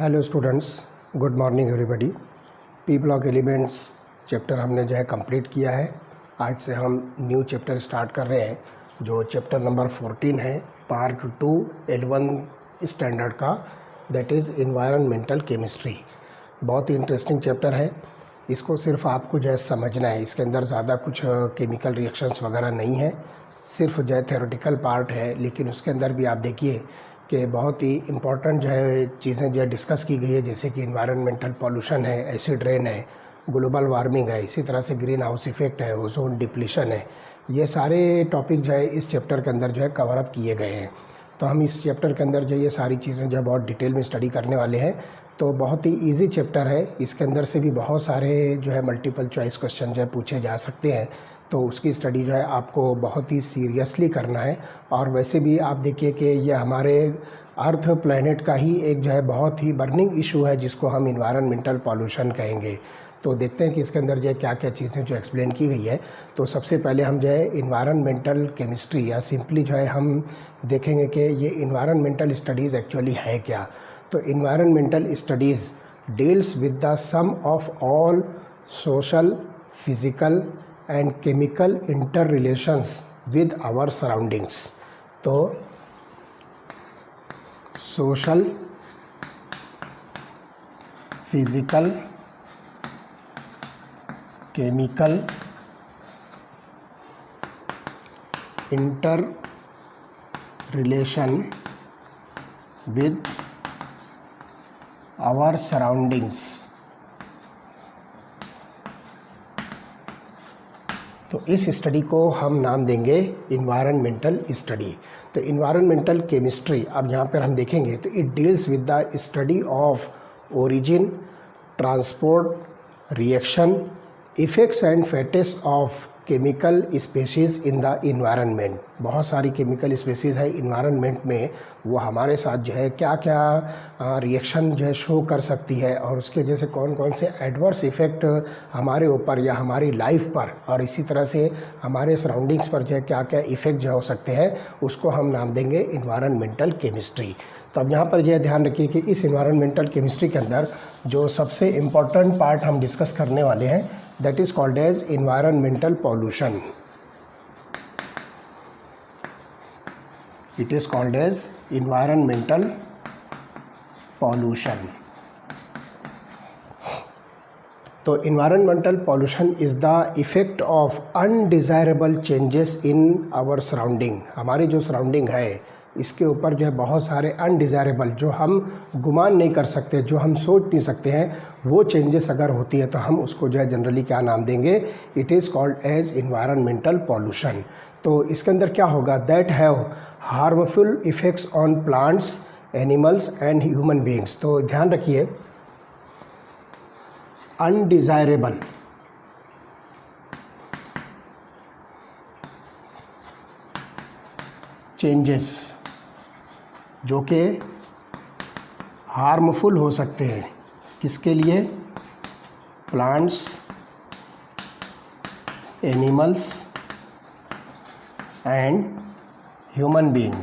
Hello students, good morning everybody. P block elements chapter हमने जो है कंप्लीट किया है। आज से हम न्यू चैप्टर स्टार्ट कर रहे हैं जो चैप्टर नंबर 14 है, पार्ट 2 L1 स्टैंडर्ड का, दैट इज़ इन्वायरमेंटल केमिस्ट्री। बहुत ही इंटरेस्टिंग चैप्टर है। इसको सिर्फ आपको जो है समझना है। इसके अंदर ज़्यादा कुछ केमिकल रिएक्शंस वगैरह नहीं है, सिर्फ जो है थ्योरेटिकल पार्ट है। लेकिन उसके अंदर भी आप देखिए कि बहुत ही इम्पॉर्टेंट जो है चीज़ें जो है डिस्कस की गई है, जैसे कि इन्वायरमेंटल पॉल्यूशन है, एसिड रेन है, ग्लोबल वार्मिंग है, इसी तरह से ग्रीन हाउस इफेक्ट है, ओजोन डिप्लीशन है। ये सारे टॉपिक जो है इस चैप्टर के अंदर जो है कवर अप किए गए हैं। तो हम इस चैप्टर के अंदर जो ये सारी चीज़ें जो है बहुत डिटेल में स्टडी करने वाले हैं। तो बहुत ही इजी चैप्टर है। इसके अंदर से भी बहुत सारे जो है मल्टीपल चॉइस क्वेश्चन जो है पूछे जा सकते हैं। तो उसकी स्टडी जो है आपको बहुत ही सीरियसली करना है। और वैसे भी आप देखिए कि ये हमारे अर्थ प्लैनेट का ही एक जो है बहुत ही बर्निंग इशू है, जिसको हम इन्वायरमेंटल पॉल्यूशन कहेंगे। तो देखते हैं कि इसके अंदर जो है क्या क्या चीज़ें जो एक्सप्लेन की गई है। तो सबसे पहले हम जो है इन्वायरमेंटल केमिस्ट्री या सिंपली जो है हम देखेंगे कि ये इन्वायरमेंटल स्टडीज़ एक्चुअली है क्या। तो environmental studies deals with the sum of all social, physical and chemical interrelations with our surroundings. तो social, physical, chemical interrelation with our surroundings. तो इस स्टडी को हम नाम देंगे इन्वायरमेंटल स्टडी। तो इन्वायरमेंटल केमिस्ट्री अब यहाँ पर हम देखेंगे तो it deals with the study of origin, transport, reaction, effects and factors of chemical species in the environment. बहुत सारी केमिकल स्पेसीज़ है इन्वायरमेंट में, वो हमारे साथ जो है क्या क्या रिएक्शन जो है शो कर सकती है, और उसके वजह से कौन कौन से एडवर्स इफ़ेक्ट हमारे ऊपर या हमारी लाइफ पर और इसी तरह से हमारे सराउंडिंग्स पर जो है क्या क्या इफ़ेक्ट जो हो सकते हैं, उसको हम नाम देंगे इन्वायरमेंटल केमिस्ट्री। तो अब यहाँ पर यह ध्यान रखिए कि इस इन्वायरमेंटल केमिस्ट्री के अंदर जो सबसे इम्पॉर्टेंट पार्ट हम डिस्कस करने वाले हैं, that is called as environmental pollution. It is called as environmental pollution. तो environmental pollution is the effect of undesirable changes in our surrounding. हमारी जो surrounding है इसके ऊपर जो है बहुत सारे अनडिज़ायरेबल, जो हम गुमान नहीं कर सकते, जो हम सोच नहीं सकते हैं, वो चेंजेस अगर होती है तो हम उसको जो है जनरली क्या नाम देंगे, it is called as environmental pollution. तो इसके अंदर क्या होगा, that have harmful effects on plants, animals and human beings. तो ध्यान रखिए, अनडिज़ायरेबल चेंजेस जो कि हार्मफुल हो सकते हैं, किसके लिए, plants, animals and human being.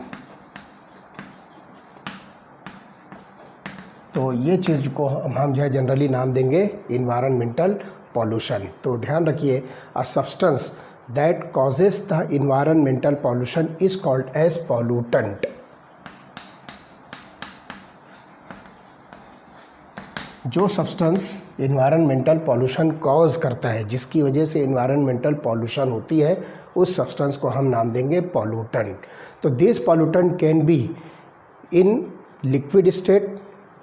तो ये चीज़ को हम जो है जनरली नाम देंगे इन्वायरमेंटल पॉल्यूशन। तो ध्यान रखिए, a substance that causes the environmental pollution is called as pollutant. जो सब्सटेंस इन्वायरमेंटल पॉल्यूशन कॉज करता है, जिसकी वजह से इन्वायरमेंटल पॉल्यूशन होती है, उस सब्सटेंस को हम नाम देंगे पॉल्यूटेंट। तो this pollutant can be in liquid state,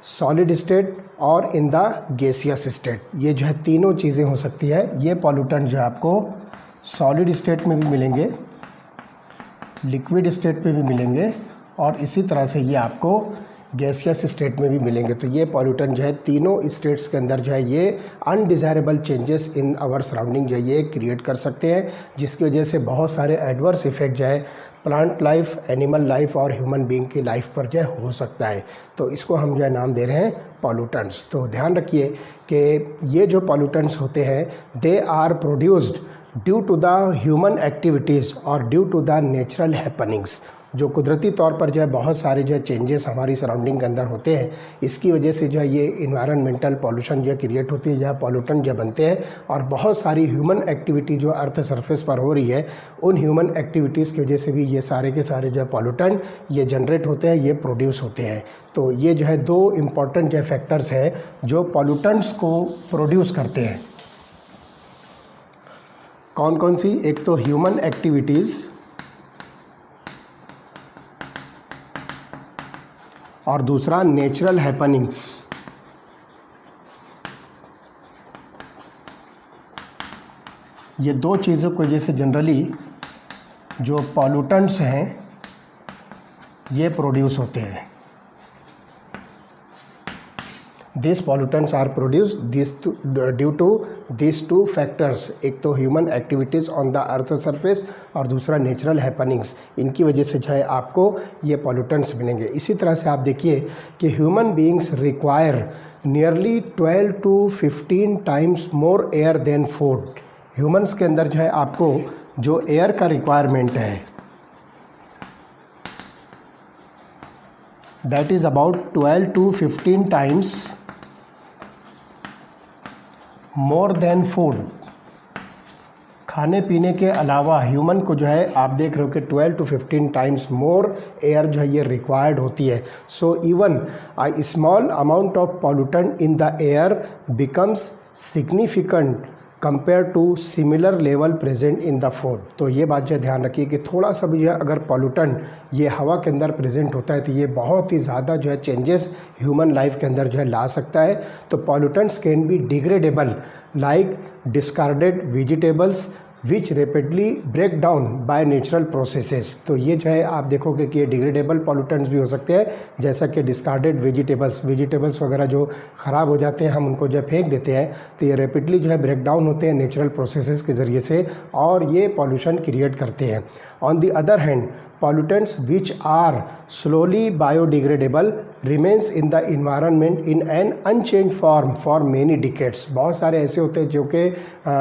solid state और इन द गैसियस स्टेट। ये जो है तीनों चीज़ें हो सकती है। ये पॉल्यूटेंट जो है आपको सॉलिड स्टेट में भी मिलेंगे, लिक्विड स्टेट में भी मिलेंगे, और इसी तरह से ये आपको गैसियस स्टेट में भी मिलेंगे। तो ये पॉल्यूटेंट जो है तीनों स्टेट्स के अंदर जो है ये undesirable changes in our surrounding जो है ये क्रिएट कर सकते हैं, जिसकी वजह से बहुत सारे एडवर्स इफेक्ट जो है प्लांट लाइफ, एनिमल लाइफ और ह्यूमन बीइंग की लाइफ पर जो है हो सकता है। तो इसको हम जो है नाम दे रहे हैं पॉल्यूटेंट्स। तो ध्यान रखिए कि ये जो पॉल्यूटेंट्स होते हैं, they are produced due to the human activities और due to the natural happenings. जो कुदरती तौर पर जो है बहुत सारे जो है चेंजेस हमारी सराउंडिंग के अंदर होते हैं, इसकी वजह से जो है ये इन्वायरमेंटल पॉल्यूशन जो है क्रिएट होती है, जहाँ पॉल्यूटेंट जो बनते हैं और बहुत सारी ह्यूमन एक्टिविटी जो अर्थ सरफेस पर हो रही है, उन ह्यूमन एक्टिविटीज़ की वजह से भी ये सारे के सारे जो है पॉल्यूटेंट ये जनरेट होते हैं, ये प्रोड्यूस होते हैं। तो ये जो है दो इम्पॉर्टेंट जो फैक्टर्स हैं जो पॉल्यूटेंट्स को प्रोड्यूस करते हैं। कौन कौन सी? एक तो ह्यूमन एक्टिविटीज़ और दूसरा नेचुरल हैपनिंग्स। ये दो चीज़ों की वजह से जनरली जो पॉल्यूटेंट्स हैं ये प्रोड्यूस होते हैं। These pollutants are produced due to these two factors, एक तो human activities on the earth surface और दूसरा नेचुरल हैपनिंग्स। इनकी वजह से जो है आपको ये पॉल्यूटेंट्स मिलेंगे। इसी तरह से आप देखिए कि human beings require nearly 12 to 15 times more air than food. Humans के अंदर जो है आपको जो एयर का रिक्वायरमेंट है that is about 12 to 15 times more than food. खाने पीने के अलावा ह्यूमन को जो है आप देख रहे हो कि 12 to 15 टाइम्स मोर एयर जो है ये रिक्वायर्ड होती है। So even a small amount of pollutant in the air becomes significant compare to similar level present in the food. तो ये बात जो है ध्यान रखिए कि थोड़ा सा भी जो है अगर पॉल्यूटेंट ये हवा के अंदर प्रेजेंट होता है तो ये बहुत ही ज़्यादा जो है चेंजेस ह्यूमन लाइफ के अंदर जो है ला सकता है। तो pollutants can be degradable like discarded vegetables which rapidly break down by natural processes. तो ये जो है आप देखोगे कि ये डिग्रेडेबल पॉल्यूटेंट्स भी हो सकते हैं, जैसा कि डिस्कार्डेड वेजिटेबल्स वगैरह जो ख़राब हो जाते हैं हम उनको जो फेंक देते हैं, तो ये रेपिडली जो है ब्रेक डाउन होते हैं नेचुरल प्रोसेसेस के ज़रिए से और ये पॉल्यूशन क्रिएट करते हैं। On the other hand pollutants which are slowly biodegradable remains in the environment in an unchanged form for many decades। बहुत सारे ऐसे होते हैं जो कि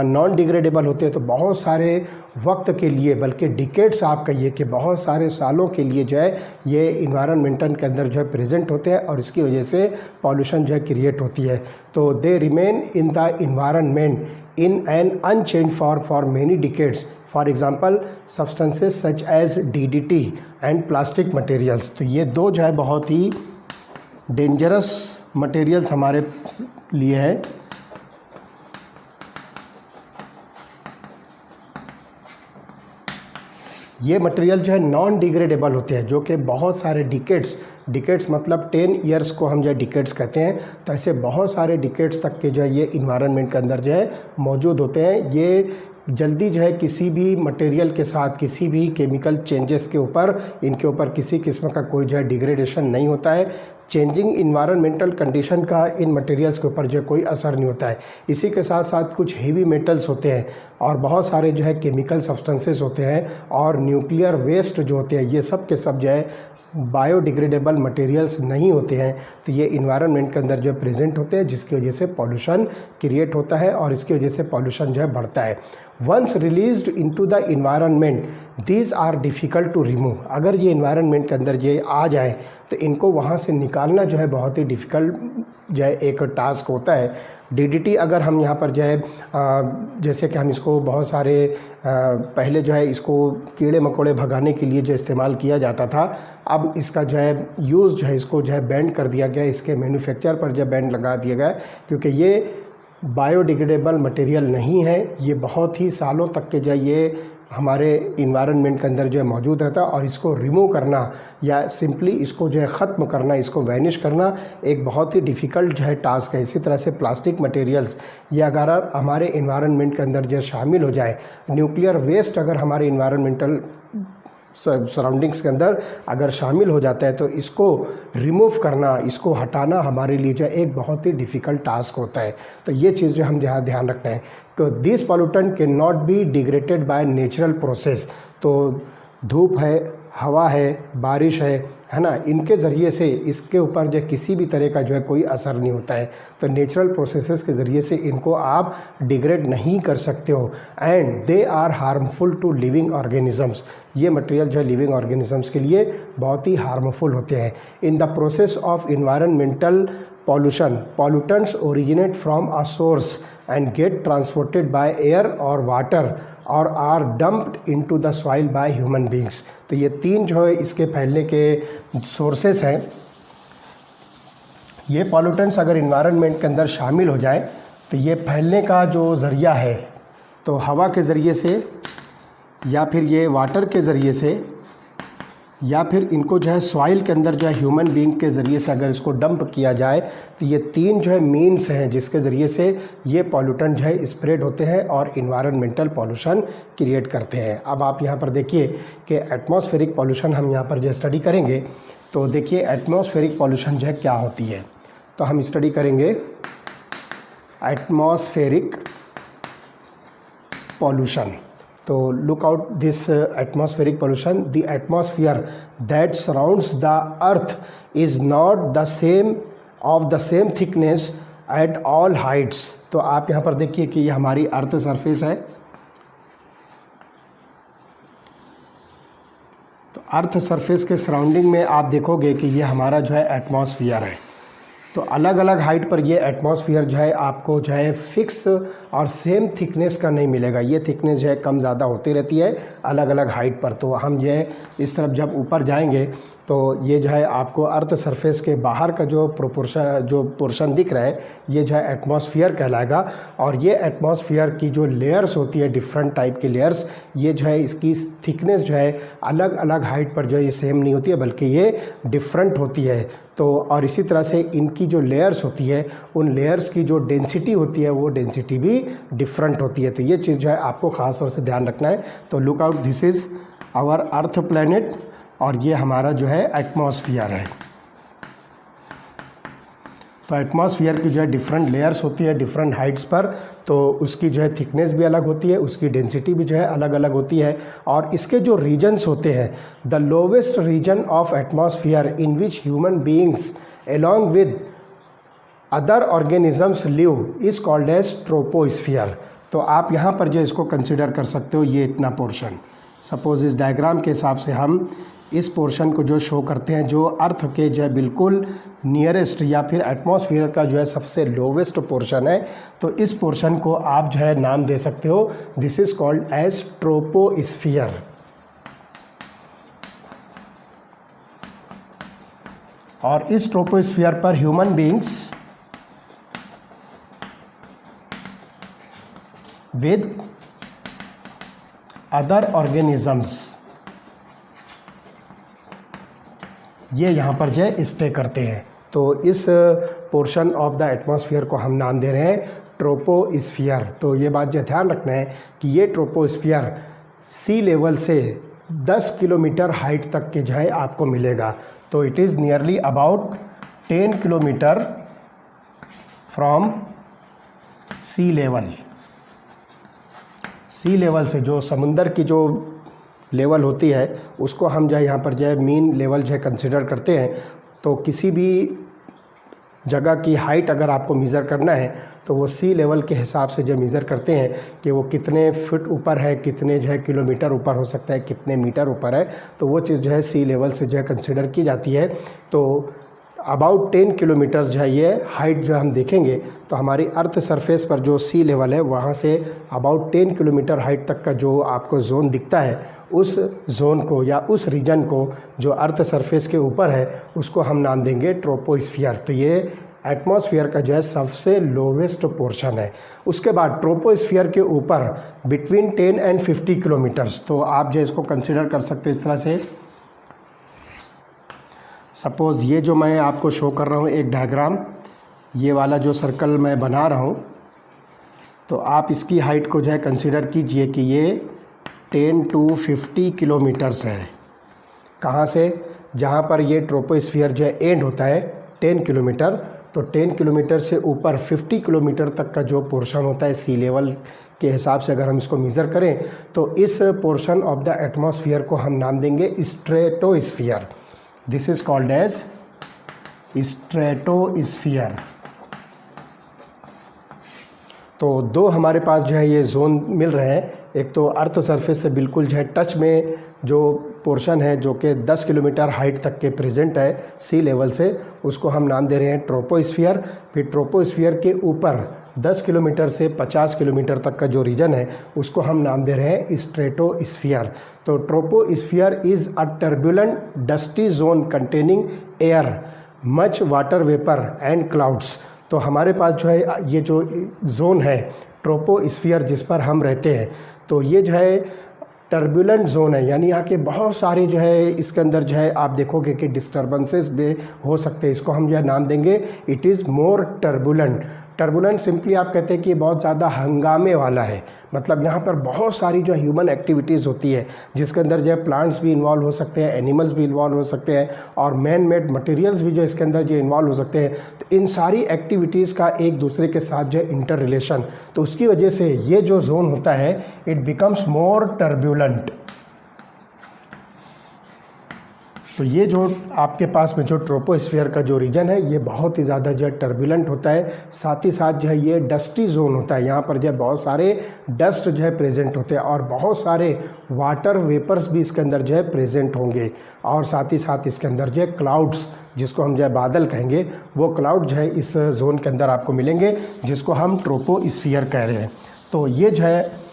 नॉन डिग्रेडेबल होते हैं, तो बहुत सारे वक्त के लिए, बल्कि डिकेड्स आप कहिए कि बहुत सारे सालों के लिए जो है ये इन्वायरमेंटल के अंदर जो है प्रेजेंट होते हैं और इसकी वजह से पॉल्यूशन जो है क्रिएट होती है। तो they remain in the environment in an unchanged form for many decades. For example, substances such as DDT and plastic materials। तो ये दो जो है बहुत ही डेंजरस मटेरियल्स हमारे लिए है। ये मटेरियल जो है नॉन डिग्रेडेबल होते हैं, जो कि बहुत सारे डिकेड्स मतलब 10 ईयर्स को हम जो है डिकेड्स कहते हैं। तो ऐसे बहुत सारे डिकेड्स तक के जो है ये इन्वायरमेंट के अंदर जो है मौजूद होते हैं। ये जल्दी जो है किसी भी मटेरियल के साथ किसी भी केमिकल चेंजेस के ऊपर इनके ऊपर किसी किस्म का कोई जो है डिग्रेडेशन नहीं होता है। चेंजिंग इन्वायरमेंटल कंडीशन का इन मटेरियल्स के ऊपर जो है कोई असर नहीं होता है। इसी के साथ साथ कुछ हेवी मेटल्स होते हैं और बहुत सारे जो है केमिकल सब्सटेंसेस होते हैं और न्यूक्लियर वेस्ट जो होते हैं, ये सब के सब जो है बायोडिग्रेडेबल मटेरियल्स नहीं होते हैं। तो ये इन्वायरमेंट के अंदर जो है प्रेजेंट होते हैं, जिसकी वजह से पॉल्यूशन क्रिएट होता है और इसकी वजह से पॉल्यूशन जो है बढ़ता है। Once released into the environment these are difficult to remove. अगर ये इन्वायरमेंट के अंदर ये आ जाए तो इनको वहाँ से निकालना जो है बहुत ही डिफ़िकल्ट जो है एक टास्क होता है। DDT अगर हम यहाँ पर जो है जैसे कि हम इसको बहुत सारे पहले जो है इसको कीड़े मकोड़े भगाने के लिए जो इस्तेमाल किया जाता था, अब इसका जो है यूज़ जो है इसको जो है बैंड कर दिया गया, इसके मैन्युफैक्चर पर जो बैंड लगा दिया गया, क्योंकि ये बायोडिग्रेडेबल मटेरियल नहीं है। ये बहुत ही सालों तक के जो है ये हमारे इन्वायरमेंट के अंदर जो है मौजूद रहता है और इसको रिमूव करना या सिंपली इसको जो है ख़त्म करना, इसको वैनिश करना एक बहुत ही डिफ़िकल्ट जो है टास्क है। इसी तरह से प्लास्टिक मटेरियल्स ये अगर हमारे इन्वायरमेंट के अंदर जो है शामिल हो जाए, न्यूक्लियर वेस्ट अगर हमारे इन्वायरमेंटल सराउंडिंग्स के अंदर अगर शामिल हो जाता है तो इसको रिमूव करना, इसको हटाना हमारे लिए जो है एक बहुत ही डिफ़िकल्ट टास्क होता है। तो ये चीज़ जो हम जहाँ ध्यान रखना है कि this pollutant can not be degraded by natural process. तो धूप है, हवा है, बारिश है, है ना, इनके ज़रिए से इसके ऊपर जो किसी भी तरह का जो है कोई असर नहीं होता है। तो नेचुरल प्रोसेसेस के ज़रिए से इनको आप डिग्रेड नहीं कर सकते हो and they are harmful to living organisms. ये मटेरियल जो है लिविंग ऑर्गेनिजम्स के लिए बहुत ही हार्मफुल होते हैं। In the process of environmental pollution, pollutants originate from a source and get transported by air or water or are dumped into the soil by human beings। तो ये तीन जो है इसके फैलने के सोर्सेस हैं। ये पॉल्यूटेंट्स अगर इन्वायरमेंट के अंदर शामिल हो जाए तो ये फैलने का जो ज़रिया है तो हवा के ज़रिए से या फिर ये वाटर के ज़रिए से या फिर इनको जो है सॉइल के अंदर जो है ह्यूमन बीइंग के ज़रिए से अगर इसको डंप किया जाए तो ये तीन जो है मीन्स हैं जिसके ज़रिए से ये पॉल्यूटेंट जो है स्प्रेड होते हैं और इन्वायरमेंटल पॉल्यूशन क्रिएट करते हैं। अब आप यहाँ पर देखिए कि एटमॉस्फेरिक पॉल्यूशन हम यहाँ पर जो स्टडी करेंगे तो देखिए एटमॉस्फेरिक पॉल्यूशन जो है क्या होती है। तो हम स्टडी करेंगे एटमॉस्फेरिक पॉल्यूशन। तो look out this atmospheric pollution. The atmosphere that surrounds the earth is not the same of the same thickness at all Heights. तो आप यहाँ पर देखिए कि ये हमारी अर्थ सरफेस है। तो अर्थ सरफेस के सराउंडिंग में आप देखोगे कि ये हमारा जो है एटमॉस्फेयर है। तो अलग अलग हाइट पर ये एटमॉस्फेयर जो है आपको जो है फिक्स और सेम थिकनेस का नहीं मिलेगा। ये थिकनेस जो है कम ज़्यादा होती रहती है अलग अलग हाइट पर। तो हम जो है इस तरफ जब ऊपर जाएंगे तो ये जो है आपको अर्थ सरफेस के बाहर का जो पोर्शन दिख रहा है ये जो है एटमॉस्फेयर कहलाएगा। और ये एटमॉस्फेयर की जो लेयर्स होती है डिफरेंट टाइप की लेयर्स, ये जो है इसकी थिकनेस जो है अलग अलग हाइट पर जो है ये सेम नहीं होती है बल्कि ये डिफरेंट होती है। तो और इसी तरह से इनकी जो लेयर्स होती है उन लेयर्स की जो डेंसिटी होती है वो डेंसिटी भी डिफरेंट होती है। तो ये चीज़ जो है आपको ख़ास तौर से ध्यान रखना है। तो look out, this is our earth planet और ये हमारा जो है एटमॉस्फेयर है। तो एटमॉस्फेयर की जो है डिफरेंट लेयर्स होती है डिफरेंट हाइट्स पर। तो उसकी जो है थिकनेस भी अलग होती है, उसकी डेंसिटी भी जो है अलग अलग होती है। और इसके जो रीजन्स होते हैं, the lowest region of atmosphere in which human beings along with other organisms live is called as troposphere। तो आप यहाँ पर जो इसको कंसिडर कर सकते हो ये इतना पोर्शन, सपोज इस डायग्राम के हिसाब से हम इस पोर्शन को जो शो करते हैं जो अर्थ के जो है बिल्कुल नियरेस्ट या फिर एटमॉस्फेयर का जो है सबसे लोवेस्ट पोर्शन है। तो इस पोर्शन को आप जो है नाम दे सकते हो, this is called as troposphere. और इस ट्रोपोस्फियर पर human beings with other organisms ये यहाँ पर जो है स्टे करते हैं। तो इस पोर्शन ऑफ द एटमॉस्फेयर को हम नाम दे रहे हैं ट्रोपोस्फियर। तो ये बात जो ध्यान रखना है कि ये ट्रोपोस्फियर सी लेवल से 10 किलोमीटर हाइट तक के जो है आपको मिलेगा। तो it is nearly about 10 kilometre from sea level. Sea level से जो समुंदर की जो लेवल होती है उसको हम जो है यहाँ पर जो है मीन लेवल जो है कंसिडर करते हैं। तो किसी भी जगह की हाइट अगर आपको मेज़र करना है तो वो सी लेवल के हिसाब से जो मेज़र करते हैं कि वो कितने फुट ऊपर है, कितने जो है किलोमीटर ऊपर हो सकता है, कितने मीटर ऊपर है। तो वो चीज़ जो है सी लेवल से जो है कंसिडर की जाती है। तो अबाउट 10 किलोमीटर्स जो है ये हाइट जो हम देखेंगे तो हमारी अर्थ सरफेस पर जो सी लेवल है वहाँ से अबाउट 10 किलोमीटर हाइट तक का जो आपको जोन दिखता है उस जोन को या उस रीजन को जो अर्थ सरफेस के ऊपर है उसको हम नाम देंगे ट्रोपोस्फियर। तो ये एटमॉस्फेयर का जो है सबसे लोवेस्ट पोर्शन है। उसके बाद ट्रोपोस्फियर के ऊपर बिटवीन 10 एंड 50 किलोमीटर्स। तो आप जो इसको कंसिडर कर सकते हैं इस तरह से, सपोज़ ये जो मैं आपको शो कर रहा हूँ एक डायग्राम, ये वाला जो सर्कल मैं बना रहा हूँ, तो आप इसकी हाइट को जो है कंसिडर कीजिए कि ये 10 to 50 किलोमीटर्स है। कहाँ से? जहाँ पर ये ट्रोपोस्फियर जो है एंड होता है 10 किलोमीटर, तो 10 किलोमीटर से ऊपर 50 किलोमीटर तक का जो पोर्शन होता है सी लेवल के हिसाब से अगर हम इसको मेज़र करें तो इस पोर्शन ऑफ द एटमॉस्फेयर को हम नाम देंगे stratosphere. This is called as stratosphere. तो दो हमारे पास जो है ये जोन मिल रहे हैं, एक तो अर्थ सरफेस से बिल्कुल जो है टच में जो पोर्शन है जो कि 10 किलोमीटर हाइट तक के प्रेजेंट है सी लेवल से, उसको हम नाम दे रहे हैं ट्रोपोस्फीयर। फिर ट्रोपोस्फीयर के ऊपर 10 किलोमीटर से 50 किलोमीटर तक का जो रीजन है उसको हम नाम दे रहे हैं स्ट्रेटोस्फीयर। तो troposphere is a turbulent dusty zone containing air, much water vapour and clouds. तो हमारे पास जो है ये जो जोन है ट्रोपोस्फीयर जिस पर हम रहते हैं, तो ये जो है टर्बुलेंट जोन है, यानी यहाँ के बहुत सारे जो है इसके अंदर जो है आप देखोगे कि डिस्टर्बेंसेस भी हो सकते हैं। इसको हम जो है नाम देंगे it is more turbulent. Turbulent simply आप कहते हैं कि ये बहुत ज़्यादा हंगामे वाला है, मतलब यहाँ पर बहुत सारी जो ह्यूमन एक्टिविटीज़ होती है जिसके अंदर जो है प्लांट्स भी इन्वॉल्व हो सकते हैं, एनिमल्स भी इन्वॉल्व हो सकते हैं और मैन मेड मटेरियल्स भी जो इसके अंदर जो इन्वॉल्व हो सकते हैं। तो इन सारी एक्टिविटीज़ का एक दूसरे के साथ जो है इंटर रिलेशन, तो उसकी वजह से ये जो जोन होता है इट बिकम्स मोर टर्बुलेंट। तो ये जो आपके पास में जो ट्रोपोस्फीयर का जो रीजन है ये बहुत ही ज़्यादा जो है टर्बुलेंट होता है, साथ ही साथ जो है ये डस्टी जोन होता है। यहाँ पर जो है बहुत सारे डस्ट जो है प्रेजेंट होते हैं और बहुत सारे वाटर वेपर्स भी इसके अंदर जो है प्रेजेंट होंगे, और साथ ही साथ इसके अंदर जो है क्लाउड्स, जिसको हम जो है बादल कहेंगे, वो क्लाउड जो है इस जोन के अंदर आपको मिलेंगे, जिसको हम ट्रोपोस्फीयर कह रहे हैं। तो ये जो है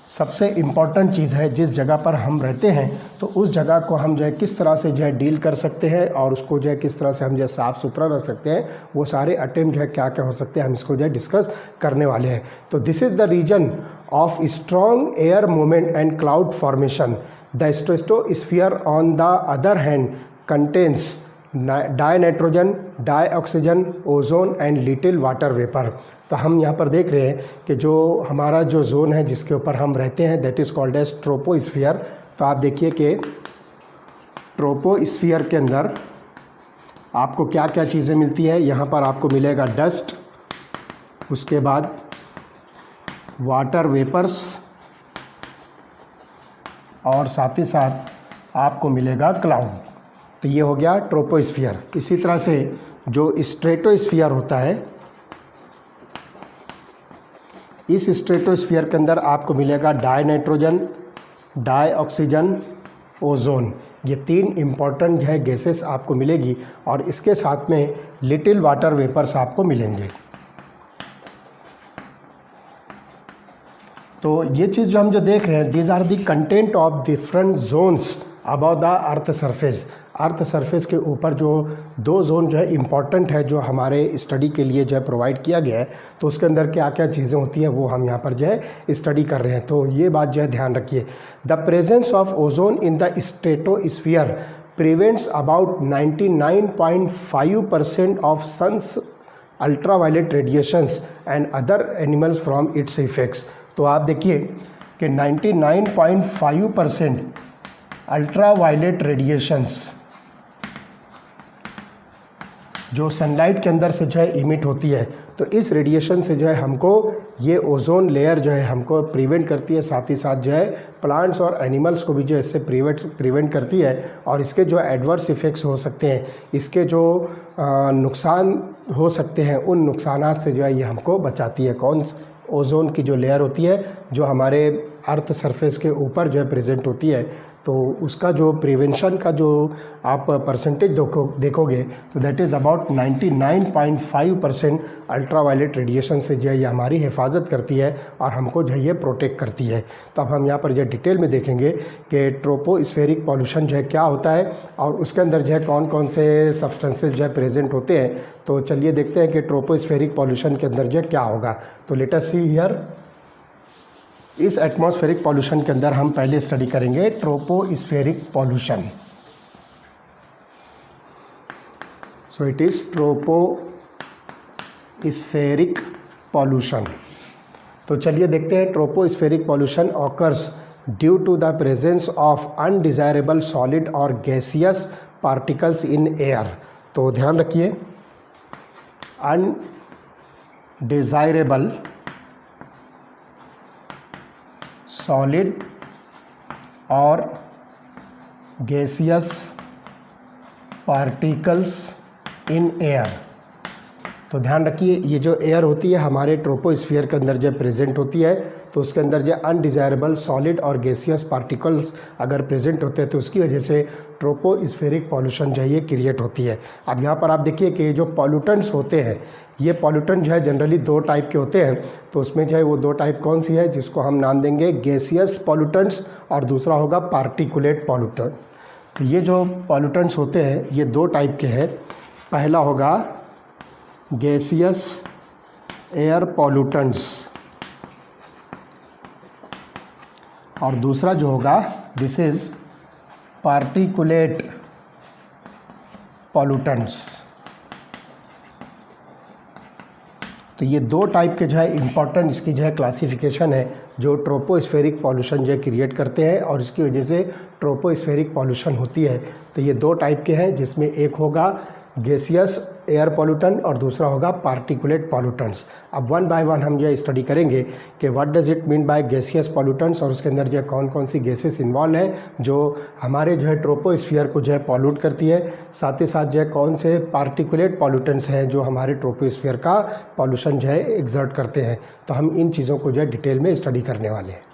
सबसे इम्पॉर्टेंट चीज़ है, जिस जगह पर हम रहते हैं तो उस जगह को हम जो है किस तरह से जो है डील कर सकते हैं और उसको जो है किस तरह से हम जो है साफ़ सुथरा रख सकते हैं, वो सारे अटेम्प्ट जो है क्या क्या हो सकते हैं हम इसको जो है डिस्कस करने वाले हैं। तो this is the region of strong air movement and cloud formation. The stratosphere on the other hand contains dinitrogen, dioxygen, ozone and little water vapour. तो हम यहाँ पर देख रहे हैं कि जो हमारा जो जोन है जिसके ऊपर हम रहते हैं that is called as troposphere. तो आप देखिए कि ट्रोपोस्फीयर के अंदर आपको क्या क्या चीज़ें मिलती है। यहाँ पर आपको मिलेगा डस्ट, उसके बाद वाटर वेपर्स और साथ ही साथ आपको मिलेगा क्लाउड। तो ये हो गया ट्रोपोस्फीयर। इसी तरह से जो स्ट्रेटोस्फीयर होता है, इस स्ट्रेटोस्फीयर के अंदर आपको मिलेगा dinitrogen, dioxygen, ozone. ये तीन इम्पॉर्टेंट जो है गैसेस आपको मिलेगी और इसके साथ में लिटिल वाटर वेपर्स आपको मिलेंगे। तो ये चीज़ जो हम जो देख रहे हैं these are the content of different zones above the earth surface. Earth surface के ऊपर जो दो जोन जो है इम्पॉर्टेंट है, जो हमारे स्टडी के लिए जो है प्रोवाइड किया गया है, तो उसके अंदर क्या क्या चीज़ें होती हैं वो हम यहाँ पर जो है स्टडी कर रहे हैं। तो ये बात जो है ध्यान रखिए, the presence of ozone in the stratosphere prevents about 99.5% of sun's ultraviolet radiations and other animals from its effects. तो आप देखिए कि 99.5% अल्ट्रावायलेट रेडिएशंस जो सनलाइट के अंदर से जो है इमिट होती है, तो इस रेडिएशन से जो है हमको ये ओजोन लेयर जो है हमको प्रिवेंट करती है, साथ ही साथ जो है प्लांट्स और एनिमल्स को भी जो इससे प्रिवेंट करती है। और इसके जो एडवर्स इफ़ेक्ट्स हो सकते हैं, इसके जो नुकसान हो सकते हैं, उन नुकसानात से जो है ये हमको बचाती है। कौन? ओजोन की जो लेयर होती है जो हमारे अर्थ सरफेस के ऊपर जो है प्रेजेंट होती है, तो उसका जो प्रिवेंशन का जो आप परसेंटेज देखोगे तो that is about 99.5% ultraviolet radiation से जो है ये हमारी हिफाजत करती है और हमको जो है ये प्रोटेक्ट करती है। तो अब हम यहाँ पर जो डिटेल में देखेंगे कि ट्रोपोस्फेरिक पॉल्यूशन जो है क्या होता है और उसके अंदर जो है कौन कौन से सब्सटेंसेस जो है प्रेजेंट होते हैं। तो चलिए देखते हैं कि ट्रोपोस्फेरिक पॉल्यूशन के अंदर जो है क्या होगा। तो लेट अस सी हियर, इस एटमॉस्फेरिक पॉल्यूशन के अंदर हम पहले स्टडी करेंगे tropospheric pollution. So it is tropospheric pollution. तो चलिए देखते हैं। Tropospheric pollution occurs due to the presence of undesirable solid और गैसियस पार्टिकल्स इन एयर। तो ध्यान रखिए, अनडिजायरेबल सॉलिड और गैसियस पार्टिकल्स इन एयर। तो ध्यान रखिए, ये जो एयर होती है हमारे ट्रोपोस्फियर के अंदर जब प्रेजेंट होती है तो उसके अंदर जो अनडिज़ायरेबल सॉलिड और गैसियस पार्टिकल्स अगर प्रेजेंट होते हैं तो उसकी वजह से ट्रोपोस्फेरिक पॉल्यूशन जो है ये क्रिएट होती है। अब यहाँ पर आप देखिए कि जो पॉल्यूटेंट्स होते हैं, ये पॉल्यूटेंट जो है जनरली दो टाइप के होते हैं। तो उसमें जो है वो दो टाइप कौन सी है, जिसको हम नाम देंगे गैसियस पॉल्यूटेंट्स और दूसरा होगा पार्टिकुलेट पॉल्यूटेंट। तो ये जो पॉल्यूटेंट्स होते हैं ये दो टाइप के हैं। पहला होगा गैसियस एयर पॉल्यूटेंट्स और दूसरा जो होगा दिस इज पार्टिकुलेट पॉल्यूटेंट्स। तो ये दो टाइप के जो है इंपॉर्टेंट इसकी जो है क्लासिफिकेशन है जो ट्रोपोस्फेरिक पॉल्यूशन जो है क्रिएट करते हैं और इसकी वजह से ट्रोपोस्फेरिक पॉल्यूशन होती है। तो ये दो टाइप के हैं जिसमें एक होगा गैसियस एयर पॉल्यूटेंट और दूसरा होगा पार्टिकुलेट पॉल्यूटेंट्स। अब वन बाय वन हम जो स्टडी करेंगे कि what does it mean by gaseous pollutants और उसके अंदर जो कौन कौन सी गैसेस इन्वॉल्व है जो हमारे जो है ट्रोपोस्फियर को जो है पॉल्यूट करती है, साथ ही साथ जो है कौन से पार्टिकुलेट पॉल्यूटेंट्स हैं जो हमारे ट्रोपोस्फियर का पॉल्यूशन जो है एग्जर्ट करते हैं। तो हम इन चीज़ों को जो है डिटेल में स्टडी करने वाले हैं।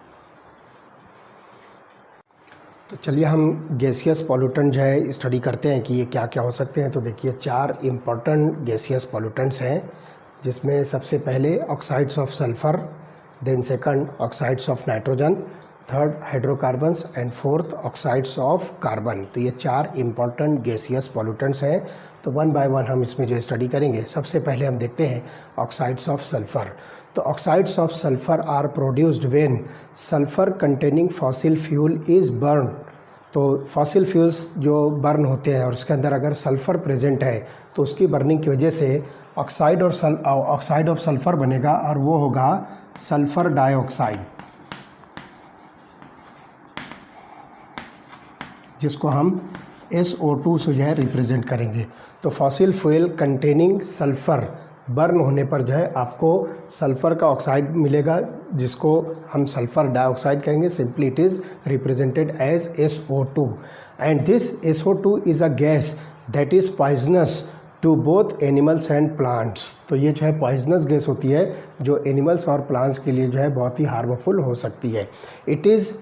तो चलिए हम गैसियस पॉल्यूटेंट जो है स्टडी करते हैं कि ये क्या क्या हो सकते हैं। तो देखिए चार इम्पॉर्टेंट गैसियस पॉल्यूटेंट्स हैं जिसमें सबसे पहले oxides of sulphur, then second oxides of nitrogen, third hydrocarbons and fourth oxides of carbon. तो ये चार इम्पॉर्टेंट गैसियस पॉल्यूटेंट्स हैं। तो वन बाय वन हम इसमें जो स्टडी करेंगे। सबसे पहले हम देखते हैं ऑक्साइड्स ऑफ सल्फ़र। तो oxides of sulphur are produced when sulphur containing fossil fuel is burn. तो फॉसिल फ्यूल्स जो बर्न होते हैं और उसके अंदर अगर सल्फ़र प्रेजेंट है तो उसकी बर्निंग की वजह से ऑक्साइड ऑफ सल्फ़र बनेगा और वो होगा सल्फ़र डाइऑक्साइड, जिसको हम SO2 से जो है रिप्रेजेंट करेंगे। तो fossil fuel containing sulphur burn होने पर जो है आपको सल्फ़र का ऑक्साइड मिलेगा जिसको हम सल्फ़र डाइऑक्साइड कहेंगे। Simply it is represented as SO2 and this SO2 is a gas that is poisonous to both animals and plants. तो ये जो है पॉइजनस गैस होती है जो एनिमल्स और प्लांट्स के लिए जो है बहुत ही हार्मफुल हो सकती है। It is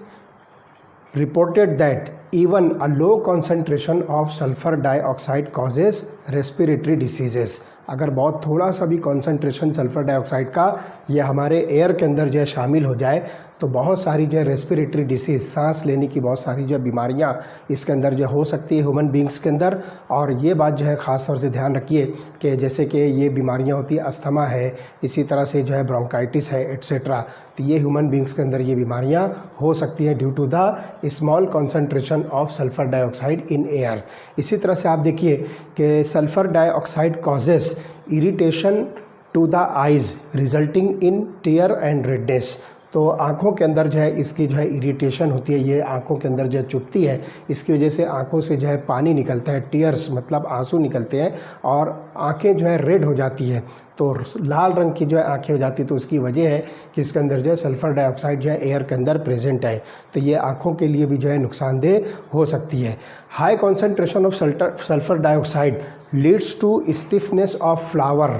reported that even a low concentration of sulfur dioxide causes respiratory diseases। अगर बहुत थोड़ा सा भी कॉन्सेंट्रेशन सल्फ़र डाइऑक्साइड का ये हमारे एयर के अंदर जो है शामिल हो जाए तो बहुत सारी जो है रेस्पिरेटरी डिसीज़, सांस लेने की बहुत सारी जो बीमारियां इसके अंदर जो हो सकती है ह्यूमन बींग्स के अंदर। और ये बात जो है ख़ास तौर से ध्यान रखिए कि जैसे कि ये बीमारियां होती है, अस्थमा है, इसी तरह से जो है ब्रोंकाइटिस है एट्सेट्रा। तो ये ह्यूमन बींग्स के अंदर ये बीमारियां हो सकती हैं due to the small concentration of sulphur dioxide in air. इसी तरह से आप देखिए कि sulphur dioxide causes irritation to the eyes resulting in tear and redness. तो आँखों के अंदर जो है इसकी जो है इरिटेशन होती है, ये आँखों के अंदर जो है चुभती है, इसकी वजह से आँखों से जो है पानी निकलता है, टीयर्स मतलब आंसू निकलते हैं और आँखें जो है रेड हो जाती है, तो लाल रंग की जो है आँखें हो जाती है। तो उसकी वजह है कि इसके अंदर जो है सल्फ़र डाइऑक्साइड जो है एयर के अंदर प्रेजेंट है, तो ये आँखों के लिए भी जो है नुकसानदेह हो सकती है। High concentration of sulphur dioxide leads to stiffness of flower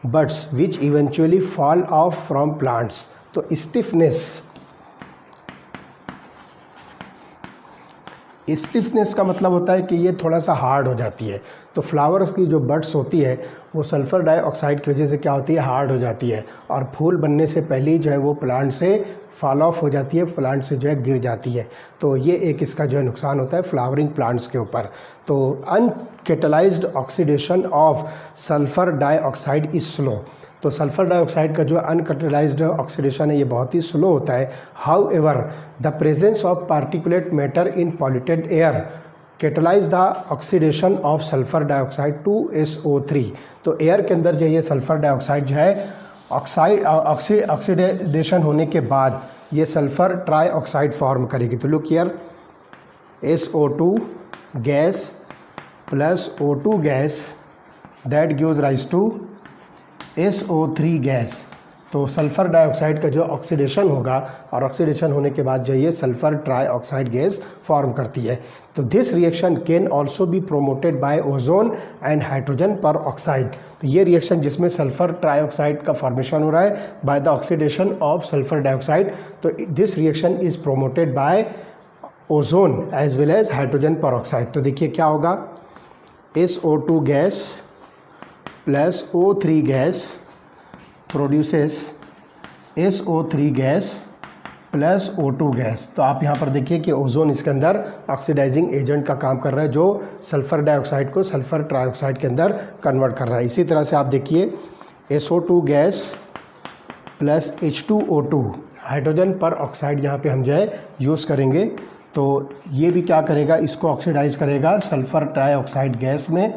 buds which eventually fall off from plants. तो स्टिफनेस का मतलब होता है कि ये थोड़ा सा हार्ड हो जाती है। तो फ्लावर्स की जो बड्स होती है वो सल्फ़र डाइऑक्साइड की वजह से क्या होती है, हार्ड हो जाती है और फूल बनने से पहले ही जो है वो प्लांट से फॉल ऑफ हो जाती है, प्लांट से जो है गिर जाती है। तो ये एक इसका जो है नुकसान होता है फ्लावरिंग प्लांट्स के ऊपर। तो uncatalysed oxidation of sulphur dioxide is slow. तो सल्फ़र डाइऑक्साइड का जो अनकैटलाइज्ड ऑक्सीडेशन है ये बहुत ही स्लो होता है। However the presence of particulate matter in polluted air catalyse the oxidation of sulphur dioxide to SO3। तो एयर के अंदर जो ये सल्फ़र डाइऑक्साइड जो है ऑक्सीडेशन होने के बाद ये सल्फ़र ट्राइऑक्साइड फॉर्म करेगी। तो look here, SO2 gas plus O2 gas that gives rise to SO3 gas तो सल्फ़र डाइऑक्साइड का जो ऑक्सीडेशन होगा और ऑक्सीडेशन होने के बाद जो ये सल्फ़र ट्राइऑक्साइड गैस फॉर्म करती है। तो this reaction can also be promoted by ozone and hydrogen peroxide. तो ये रिएक्शन जिसमें सल्फ़र ट्राइऑक्साइड का फॉर्मेशन हो रहा है by the oxidation of sulphur dioxide, तो this reaction is promoted by ozone as well as hydrogen peroxide. तो देखिए क्या होगा, SO2 gas plus O3 gas produces SO3 gas plus O2 gas. तो आप यहाँ पर देखिए कि ओजोन इसके अंदर ऑक्सीडाइजिंग एजेंट का काम कर रहा है जो सल्फ़र डाइऑक्साइड को सल्फ़र ट्राइऑक्साइड के अंदर कन्वर्ट कर रहा है। इसी तरह से आप देखिए SO2 gas plus H2O2 hydrogen पर ऑक्साइड यहाँ पे हम जो है यूज़ करेंगे। तो ये भी क्या करेगा, इसको ऑक्सीडाइज करेगा सल्फ़र ट्राइऑक्साइड गैस में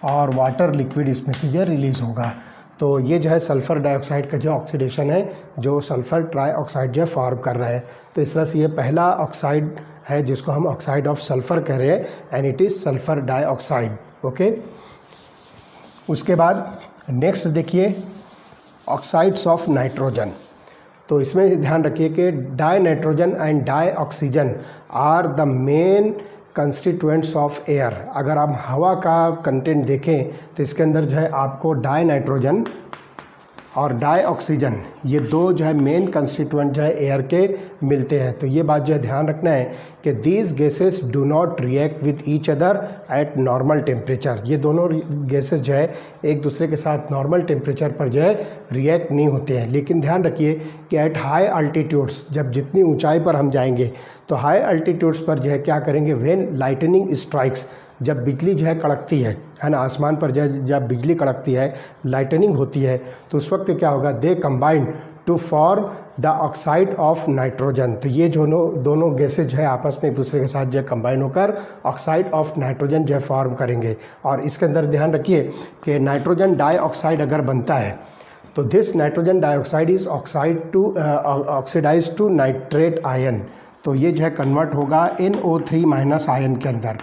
और वाटर लिक्विड इसमें से जो रिलीज़ होगा। तो ये जो है सल्फ़र डाइऑक्साइड का जो ऑक्सीडेशन है जो सल्फ़र ट्राइऑक्साइड जो है फॉर्म कर रहा है। तो इस तरह से ये पहला ऑक्साइड है जिसको हम ऑक्साइड ऑफ सल्फ़र कह रहे हैं and it is sulphur dioxide. Okay, उसके बाद नेक्स्ट देखिए ऑक्साइड्स ऑफ नाइट्रोजन। तो इसमें ध्यान रखिए कि dinitrogen and dioxygen are the main constituents of air. अगर आप हवा का कंटेंट देखें तो इसके अंदर जो है आपको डाई नाइट्रोजन और डाई ऑक्सीजन ये दो जो है मेन कंस्टिट्यूएंट जो है एयर के मिलते हैं। तो ये बात जो है ध्यान रखना है कि these gases do not react with each other at normal temperature. ये दोनों गैसेस जो है एक दूसरे के साथ नॉर्मल टेम्परेचर पर जो है रिएक्ट नहीं होते हैं। लेकिन ध्यान रखिए कि एट हाई अल्टीट्यूड्स, जब जितनी ऊंचाई पर हम जाएंगे तो हाई अल्टीट्यूड्स पर जो है क्या करेंगे, व्हेन लाइटनिंग स्ट्राइक्स, जब बिजली जो है कड़कती है ना, आसमान पर जब बिजली कड़कती है, लाइटनिंग होती है, तो उस वक्त क्या होगा, they combine to form the oxide of nitrogen. तो ये जो दोनों गैसेज जो है आपस में एक दूसरे के साथ जो है कंबाइन होकर ऑक्साइड ऑफ नाइट्रोजन जो है फॉर्म करेंगे। और इसके अंदर ध्यान रखिए कि नाइट्रोजन डाइऑक्साइड अगर बनता है तो this nitrogen dioxide is oxidise to nitrate ion. तो ये जो है कन्वर्ट होगा NO3 माइनस आयन के अंदर।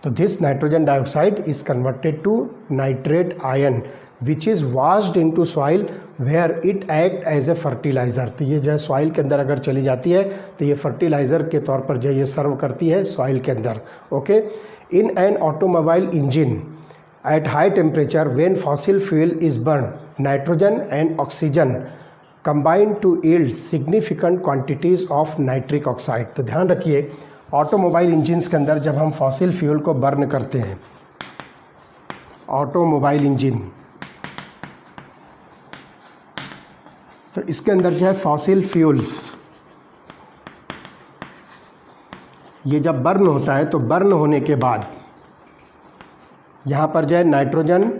तो this nitrogen dioxide is converted to nitrate ion which is washed into soil where it act as a fertiliser. तो ये जो है सॉइल के अंदर अगर चली जाती है तो ये फर्टिलाइज़र के तौर पर जो ये सर्व करती है सॉइल के अंदर। Okay, in an automobile engine at high temperature when fossil fuel is burn, nitrogen and oxygen combine to yield significant quantities of nitric oxide. तो ध्यान रखिए ऑटोमोबाइल इंजन्स के अंदर जब हम फॉसिल फ्यूल को बर्न करते हैं, ऑटोमोबाइल इंजन, तो इसके अंदर जो है फॉसिल फ्यूल्स ये जब बर्न होता है तो बर्न होने के बाद यहाँ पर जो है नाइट्रोजन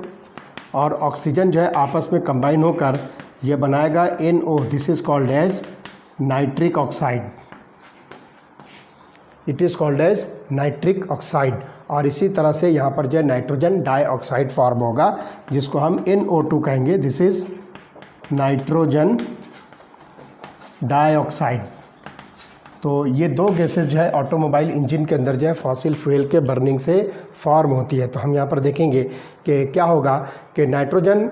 और ऑक्सीजन जो है आपस में कंबाइन होकर ये बनाएगा NO। This is called as nitric oxide. It is called as nitric oxide. और इसी तरह से यहाँ पर जो है नाइट्रोजन डाइऑक्साइड फॉर्म होगा जिसको हम NO2 कहेंगे। This is nitrogen dioxide. तो ये दो गैसेस जो है ऑटोमोबाइल इंजन के अंदर जो है फॉसिल फ्यूल के बर्निंग से फॉर्म होती है। तो हम यहाँ पर देखेंगे कि क्या होगा कि नाइट्रोजन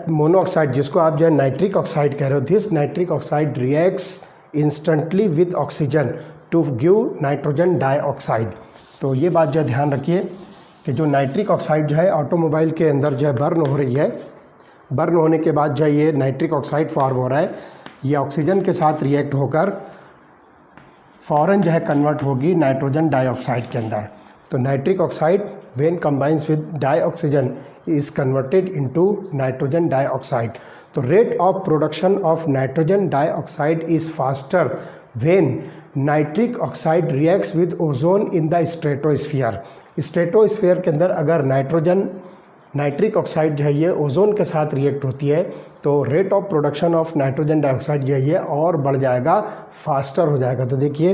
मोनोऑक्साइड जिसको आप जो है नाइट्रिक ऑक्साइड कह रहे हो, this nitric oxide reacts instantly with oxygen to give nitrogen dioxide. तो ये बात जो ध्यान रखिए कि जो नाइट्रिक ऑक्साइड जो है ऑटोमोबाइल के अंदर जो है बर्न हो रही है, बर्न होने के बाद जो है ये नाइट्रिक ऑक्साइड फॉर्म हो रहा है, ये ऑक्सीजन के साथ रिएक्ट होकर फ़ौरन जो है कन्वर्ट होगी नाइट्रोजन डाइऑक्साइड के अंदर। तो nitric oxide when combines with dioxygen is converted into nitrogen dioxide. तो rate of production of nitrogen dioxide is faster when nitric oxide reacts with ozone in the stratosphere. Stratosphere के अंदर अगर nitric oxide जो है ये ozone के साथ react होती है तो rate of production of nitrogen dioxide जो है ये और बढ़ जाएगा, फास्टर हो जाएगा। तो देखिए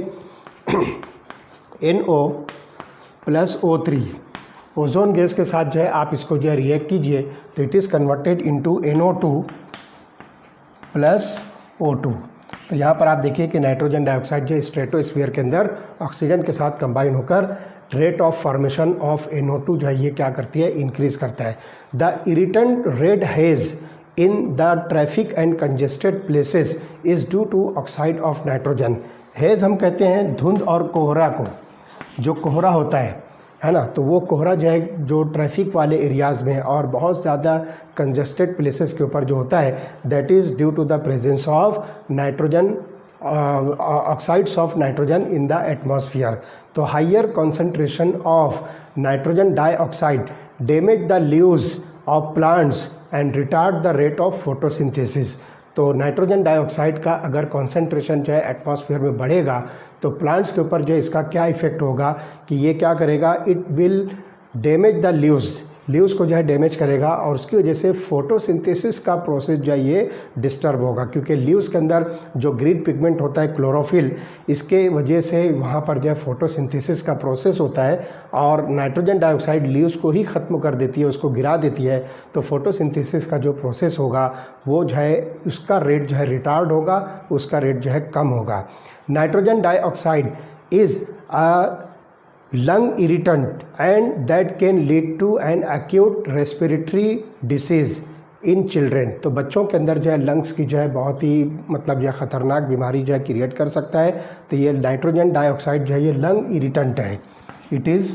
NO plus O3 ozone gas के साथ जो है आप इसको जो है रिएक्ट कीजिए तो it is converted into NO2 plus O2। तो यहाँ पर आप देखिए कि नाइट्रोजन डाइऑक्साइड जो स्ट्रेटोस्फीयर के अंदर ऑक्सीजन के साथ कंबाइन होकर rate of formation of NO2 जो है ये क्या करती है, इंक्रीज करता है। The irritant red hedge in the traffic and congested places is due to oxide of nitrogen। हेज़ हम कहते हैं धुंध और कोहरा को, जो कोहरा होता है ना, तो वो कोहरा जो है जो ट्रैफिक वाले एरियाज़ में और बहुत ज़्यादा कंजस्टेड प्लेसेस के ऊपर जो होता है, that is due to the presence of nitrogen oxides of nitrogen in the atmosphere. तो higher concentration of nitrogen dioxide damage the leaves of plants and retard the rate of photosynthesis. तो nitrogen dioxide का अगर concentration जो है atmosphere में बढ़ेगा तो plants के ऊपर जो इसका क्या इफ़ेक्ट होगा कि ये क्या करेगा, it will damage the leaves को जो है डैमेज करेगा और उसकी वजह से फोटोसिंथेसिस का प्रोसेस जो है ये डिस्टर्ब होगा, क्योंकि लीव्स के अंदर जो ग्रीन पिगमेंट होता है क्लोरोफिल, इसके वजह से वहाँ पर जो है फोटोसिंथेसिस का प्रोसेस होता है और नाइट्रोजन डाइऑक्साइड लीव्स को ही ख़त्म कर देती है, उसको गिरा देती है। तो फोटोसिंथेसिस का जो प्रोसेस होगा वो जो है उसका रेट जो है रिटार्ड होगा, उसका रेट जो है कम होगा। Nitrogen dioxide is a lung irritant and that can lead to an acute respiratory disease in children। तो बच्चों के अंदर जो है लंग्स की जो है बहुत ही मतलब जो है ख़तरनाक बीमारी जो है क्रिएट कर सकता है। तो ये नाइट्रोजन डाइऑक्साइड जो है ये लंग इरिटेंट है, इट इज़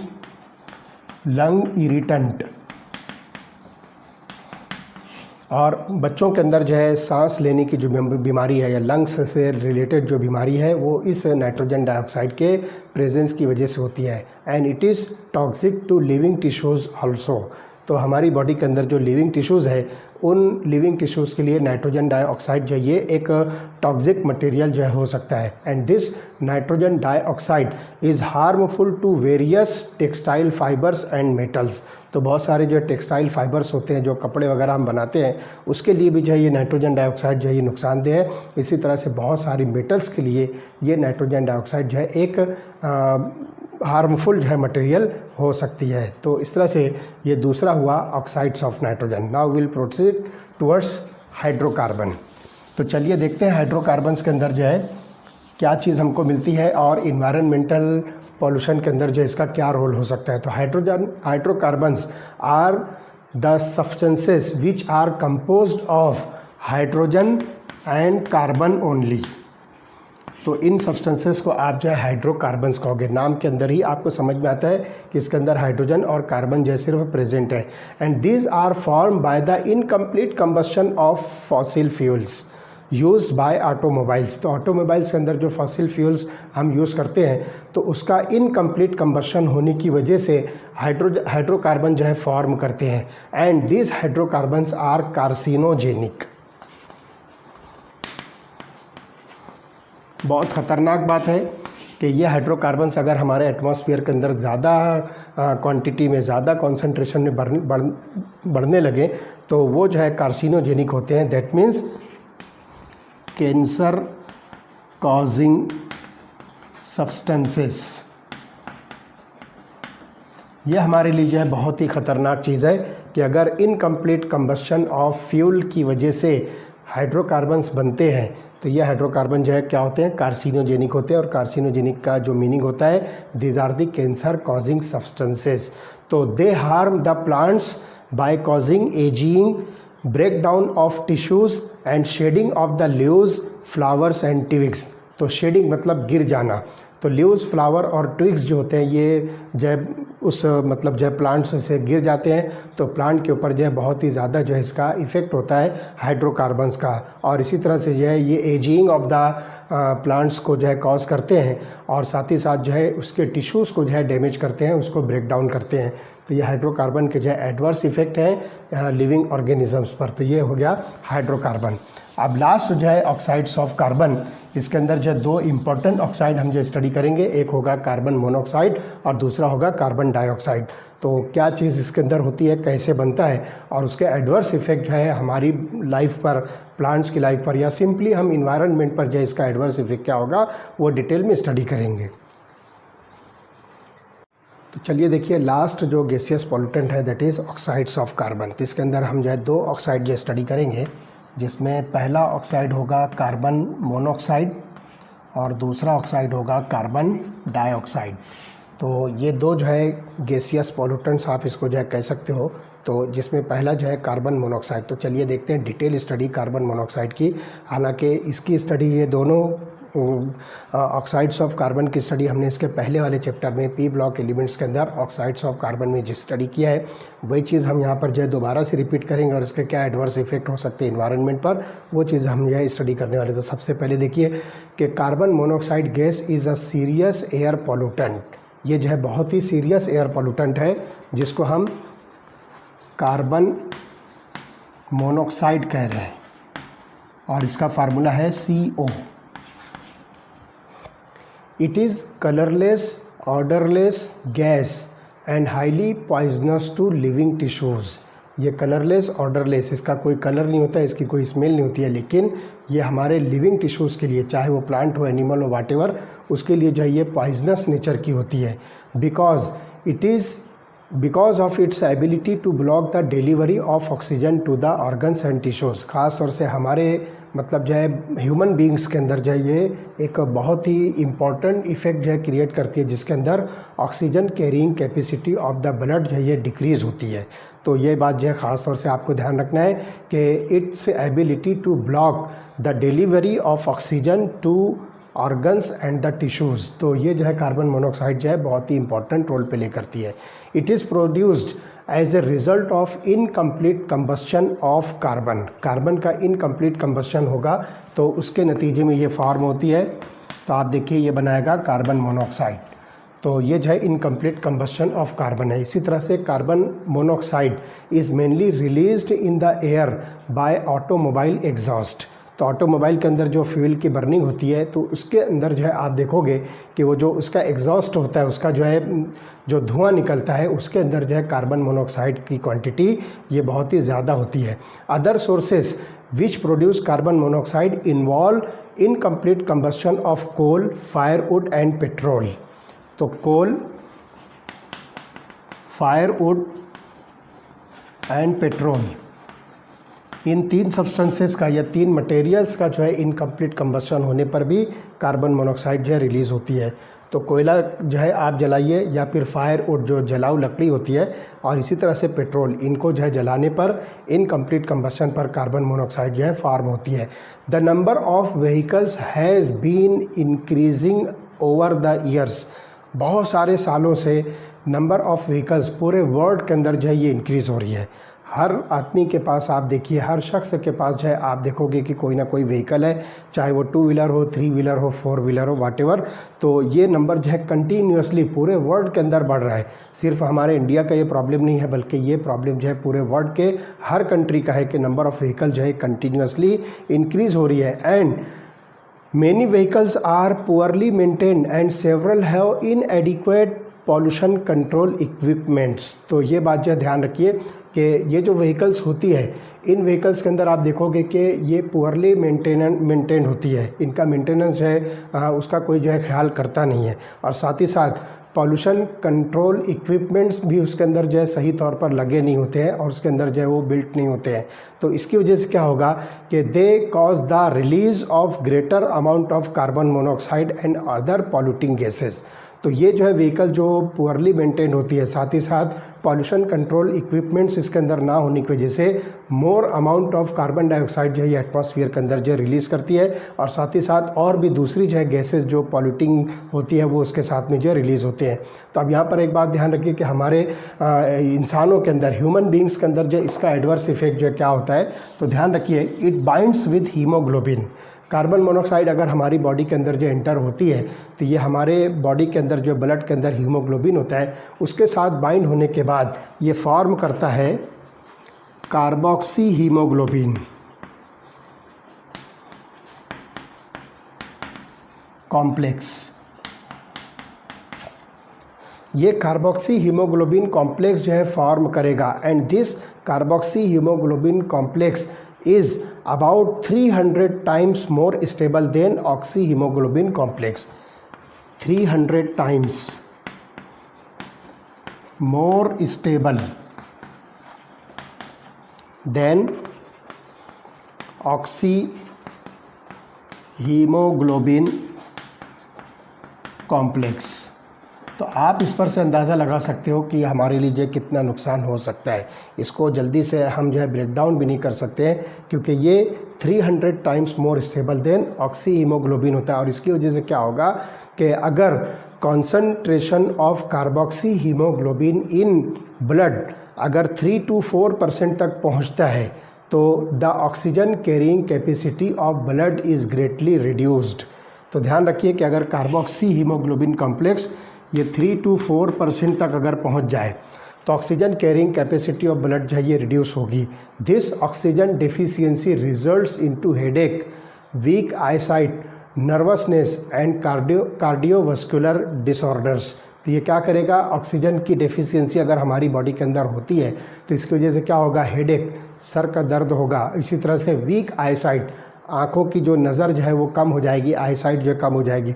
लंग इरिटेंट। और बच्चों के अंदर जो है सांस लेने की जो बीमारी है या लंग्स से रिलेटेड जो बीमारी है वो इस नाइट्रोजन डाइऑक्साइड के प्रेजेंस की वजह से होती है। And it is toxic to living tissues also. तो हमारी बॉडी के अंदर जो लिविंग टिश्यूज़ है उन लिविंग टिश्यूज़ के लिए नाइट्रोजन डाइऑक्साइड जो है ये एक टॉक्सिक मटेरियल जो है हो सकता है। And this nitrogen dioxide is harmful to various textile fibres and metals. तो बहुत सारे जो टेक्सटाइल फाइबर्स होते हैं, जो कपड़े वगैरह हम बनाते हैं, उसके लिए भी जो है ये नाइट्रोजन डाइऑक्साइड जो है ये नुकसानदेह है। इसी तरह से बहुत सारी मेटल्स के लिए ये नाइट्रोजन डाइऑक्साइड जो है एक हार्मफुल जो है मटेरियल हो सकती है। तो इस तरह से ये दूसरा हुआ oxides of nitrogen. Now will proceed towards hydrocarbon. तो चलिए देखते हैं हाइड्रोकार्बन्स के अंदर जो है क्या चीज़ हमको मिलती है और इन्वायरमेंटल पॉल्यूशन के अंदर जो इसका क्या रोल हो सकता है। तो hydrocarbons are the substances which are composed of hydrogen and carbon only. तो इन सब्सटेंसेस को आप जो है हाइड्रोकार्बन्स कहोगे। नाम के अंदर ही आपको समझ में आता है कि इसके अंदर हाइड्रोजन और कार्बन जो है सिर्फ प्रेजेंट है। And these are form by the incomplete combustion of fossil fuels used by automobiles. तो ऑटोमोबाइल्स के अंदर जो फॉसिल फ्यूल्स हम यूज़ करते हैं तो उसका इनकम्प्लीट कंबशन होने की वजह से हाइड्रोकार्बन जो है फॉर्म करते हैं। And these hydrocarbons are carcinogenic. बहुत ख़तरनाक बात है कि ये हाइड्रोकार्बन्स अगर हमारे एटमॉस्फेयर के अंदर ज़्यादा क्वांटिटी में, ज़्यादा कॉन्सेंट्रेशन में बढ़ने लगे तो वो जो है कार्सिनोजेनिक होते हैं। That means cancer causing substances. ये हमारे लिए जो है बहुत ही ख़तरनाक चीज़ है कि अगर इनकम्प्लीट कंबस्शन ऑफ फ्यूल की वजह से हाइड्रोकार्बन्स बनते हैं तो ये हाइड्रोकार्बन जो है क्या होते हैं, कार्सिनोजेनिक होते हैं। और कार्सिनोजेनिक का जो मीनिंग होता है, these are the cancer causing substances. तो they harm the plants by causing ageing, break down of tissues and shedding of the leaves, flowers and twigs. तो शेडिंग मतलब गिर जाना। तो लीव्स, फ्लावर और ट्विग्स जो होते हैं ये जब उस मतलब जब प्लांट्स से गिर जाते हैं तो प्लांट के ऊपर जो है बहुत ही ज़्यादा जो है इसका इफ़ेक्ट होता है हाइड्रोकार्बन्स का। और इसी तरह से जो है ये एजिंग ऑफ द प्लांट्स को जो है कॉज करते हैं और साथ ही साथ जो है उसके टिश्यूज़ को जो है डैमेज करते हैं, उसको ब्रेक डाउन करते हैं। तो ये हाइड्रोकार्बन के जो है एडवर्स इफ़ेक्ट हैं लिविंग ऑर्गेनिजम्स पर। तो ये हो गया हाइड्रोकार्बन। अब लास्ट जो है ऑक्साइड्स ऑफ कार्बन, इसके अंदर जो दो इम्पॉर्टेंट ऑक्साइड हम जो स्टडी करेंगे, एक होगा कार्बन मोनोऑक्साइड और दूसरा होगा कार्बन डाइऑक्साइड। तो क्या चीज़ इसके अंदर होती है, कैसे बनता है और उसके एडवर्स इफ़ेक्ट जो है हमारी लाइफ पर, प्लांट्स की लाइफ पर या सिंपली हम इन्वायरमेंट पर जो है इसका एडवर्स इफ़ेक्ट क्या होगा वो डिटेल में स्टडी करेंगे। तो चलिए देखिए लास्ट जो गैसियस पॉल्यूटेंट है that is oxides of carbon. तो इसके अंदर हम जो है दो ऑक्साइड जो स्टडी करेंगे, जिसमें पहला ऑक्साइड होगा कार्बन मोनोऑक्साइड और दूसरा ऑक्साइड होगा कार्बन डाइऑक्साइड। तो ये दो जो है गैसियस पॉल्यूटेंट्स आप इसको जो है कह सकते हो। तो जिसमें पहला जो है कार्बन मोनोऑक्साइड। तो चलिए देखते हैं डिटेल स्टडी कार्बन मोनोऑक्साइड की। हालांकि इसकी स्टडी, ये दोनों ऑक्साइड्स ऑफ कार्बन की स्टडी हमने इसके पहले वाले चैप्टर में पी ब्लॉक एलिमेंट्स के अंदर ऑक्साइड्स ऑफ कार्बन में जिस स्टडी किया है वही चीज़ हम यहाँ पर जो है दोबारा से रिपीट करेंगे और इसके क्या एडवर्स इफेक्ट हो सकते हैं इन्वायरमेंट पर, वो चीज़ हम यह स्टडी करने वाले। तो सबसे पहले देखिए कि carbon monoxide gas is a serious air pollutant. ये जो है बहुत ही सीरियस एयर पॉल्यूटेंट है जिसको हम कार्बन मोनोऑक्साइड कह रहे हैं और इसका फार्मूला है CO। It is colorless, odorless gas and highly poisonous to living tissues। ये कलरलेस ऑर्डरलेस, इसका कोई कलर नहीं होता है, इसकी कोई स्मेल नहीं होती है, लेकिन ये हमारे लिविंग टिश्यूज़ के लिए, चाहे वो प्लांट हो, एनिमल हो, वाटेवर, उसके लिए जो है ये पॉइजनस नेचर की होती है। Because of its ability to block the delivery of oxygen to the organs and tissues. ख़ास तौर से हमारे मतलब जो है ह्यूमन बींग्स के अंदर जो है ये एक बहुत ही इम्पॉर्टेंट इफेक्ट जो है क्रिएट करती है, जिसके अंदर oxygen carrying capacity of the blood जो है ये डिक्रीज़ होती है। तो ये बात जो है ख़ास तौर से आपको ध्यान रखना है कि its ability to block the delivery of oxygen to organs and the tissues. तो ये जो है कार्बन मोनोऑक्साइड जो है बहुत ही इंपॉर्टेंट रोल प्ले करती है। It is produced as a result of incomplete combustion of carbon. Carbon का इनकम्प्लीट कंबस्शन होगा तो उसके नतीजे में ये फॉर्म होती है। तो आप देखिए ये बनाएगा कार्बन मोनोऑक्साइड। तो ये जो है इनकम्प्लीट कंबस्शन ऑफ कार्बन है। इसी तरह से carbon monoxide is mainly released in the air by automobile exhaust. तो ऑटोमोबाइल के अंदर जो फ्यूल की बर्निंग होती है तो उसके अंदर जो है आप देखोगे कि वो जो उसका एग्जॉस्ट होता है, उसका जो है जो धुआं निकलता है, उसके अंदर जो है कार्बन मोनोऑक्साइड की क्वांटिटी ये बहुत ही ज़्यादा होती है। Other sources which produce carbon monoxide involve incomplete combustion of coal, firewood and petrol. तो कोल, फायरवुड एंड पेट्रोल, इन तीन सब्सटेंसेस का या तीन मटेरियल्स का जो है इनकम्प्लीट कंबस्शन होने पर भी कार्बन मोनोऑक्साइड जो है रिलीज़ होती है। तो कोयला जो है आप जलाइए या फिर फायरवुड जो जलाऊ लकड़ी होती है, और इसी तरह से पेट्रोल, इनको जो है जलाने पर इनकम्प्लीट कंबस्शन पर कार्बन मोनोऑक्साइड जो है फॉर्म होती है। The number of vehicles has been increasing over the years. बहुत सारे सालों से नंबर ऑफ व्हीकल्स पूरे वर्ल्ड के अंदर जो है ये इंक्रीज़ हो रही है। हर आदमी के पास आप देखिए, हर शख्स के पास जो है आप देखोगे कि कोई ना कोई व्हीकल है, चाहे वो 2 व्हीलर हो, 3 व्हीलर हो, 4 व्हीलर हो, वाटेवर। तो ये नंबर जो है कंटिन्यूसली पूरे वर्ल्ड के अंदर बढ़ रहा है। सिर्फ हमारे इंडिया का ये प्रॉब्लम नहीं है, बल्कि ये प्रॉब्लम जो है पूरे वर्ल्ड के हर कंट्री का है कि नंबर ऑफ़ व्हीकल जो है कंटिन्यूसली इंक्रीज़ हो रही है। And many vehicles are poorly maintained and several have inadequate pollution control equipments. तो ये बात जो है ध्यान रखिए कि ये जो व्हीकल्स होती है, इन व्हीकल्स के अंदर आप देखोगे कि ये पुअरली मेंटेन होती है, इनका मेंटेनेंस जो है उसका कोई जो है ख्याल करता नहीं है, और साथ ही साथ पॉल्यूशन कंट्रोल इक्विपमेंट्स भी उसके अंदर जो है सही तौर पर लगे नहीं होते हैं और उसके अंदर जो है वो बिल्ट नहीं होते हैं। तो इसकी वजह से क्या होगा कि they cause the release of greater amount of carbon monoxide and other polluting gases. तो ये जो है व्हीकल जो पुअरली मेंटेन होती है, साथ ही साथ पॉल्यूशन कंट्रोल इक्विपमेंट्स इसके अंदर ना होने की वजह से more amount of carbon dioxide जो है ये एटमॉस्फेयर के अंदर जो रिलीज़ करती है, और साथ ही साथ और भी दूसरी जो है गैसेस जो पॉल्यूटिंग होती है वो उसके साथ में जो रिलीज़ होते हैं। तो अब यहाँ पर एक बात ध्यान रखिए कि हमारे इंसानों के अंदर, ह्यूमन बींग्स के अंदर जो इसका एडवर्स इफेक्ट जो है क्या होता है, तो ध्यान रखिए it binds with haemoglobin. Carbon monoxide अगर हमारी बॉडी के अंदर जो एंटर होती है तो ये हमारे बॉडी के अंदर जो ब्लड के अंदर हीमोग्लोबिन होता है उसके साथ बाइंड होने के बाद ये फॉर्म करता है कार्बोक्सी हीमोग्लोबिन कॉम्प्लेक्स। ये कार्बोक्सी हीमोग्लोबिन कॉम्प्लेक्स जो है फॉर्म करेगा, and this carboxy haemoglobin complex is about 300 times more stable than oxyhemoglobin complex. 300 times more stable than oxyhemoglobin complex. तो आप इस पर से अंदाज़ा लगा सकते हो कि हमारे लिए कितना नुकसान हो सकता है। इसको जल्दी से हम जो है ब्रेक डाउन भी नहीं कर सकते हैं, क्योंकि ये 300 times more stable then oxy haemoglobin होता है। और इसकी वजह से क्या होगा कि अगर concentration of carboxy haemoglobin in blood अगर 3 to 4% तक पहुंचता है तो the oxygen carrying capacity of blood is greatly reduced. तो ध्यान रखिए कि अगर कार्बोक्सी हीमोग्लोबिन कॉम्प्लेक्स ये 3 to 4% तक अगर पहुंच जाए तो oxygen carrying capacity of blood जो है ये रिड्यूस होगी। This oxygen deficiency results into headache, weak eyesight, nervousness and cardiovascular disorders. तो ये क्या करेगा, ऑक्सीजन की डेफिशिएंसी अगर हमारी बॉडी के अंदर होती है तो इसकी वजह से क्या होगा, हेडेक, सर का दर्द होगा। इसी तरह से वीक आईसाइट, आँखों की जो नज़र जो है वो कम हो जाएगी, आईसाइट जो है कम हो जाएगी।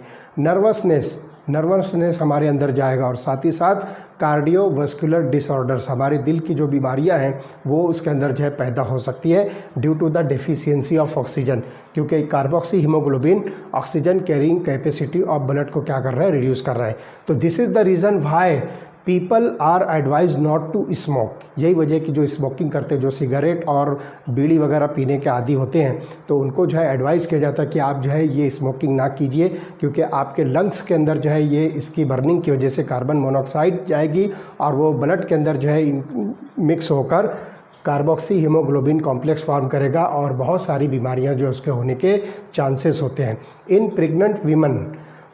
नर्वसनेस हमारे अंदर जाएगा, और साथ ही साथ कार्डियोवास्कुलर डिसऑर्डर्स, हमारे दिल की जो बीमारियां हैं वो उसके अंदर जो है पैदा हो सकती है due to the deficiency of oxygen, क्योंकि carboxyhaemoglobin oxygen carrying capacity of blood को क्या कर रहा है, रिड्यूस कर रहा है। तो this is the reason why people are advise not to smoke. यही वजह कि जो स्मोकिंग करते हैं, जो सिगरेट और बीड़ी वगैरह पीने के आदी होते हैं, तो उनको जो है एडवाइस किया जाता है कि आप जो है ये स्मोकिंग ना कीजिए, क्योंकि आपके लंग्स के अंदर जो है ये इसकी बर्निंग की वजह से कार्बन मोनोऑक्साइड जाएगी और वो ब्लड के अंदर जो है मिक्स होकर कार्बोक्सी हीमोग्लोबिन कॉम्प्लेक्स फॉर्म करेगा और बहुत सारी बीमारियाँ जो उसके होने के चांसेस होते हैं। In pregnant women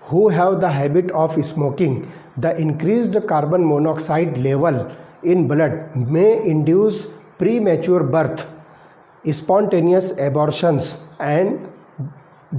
who have the habit of smoking, the increased carbon monoxide level in blood may induce premature birth, spontaneous abortions and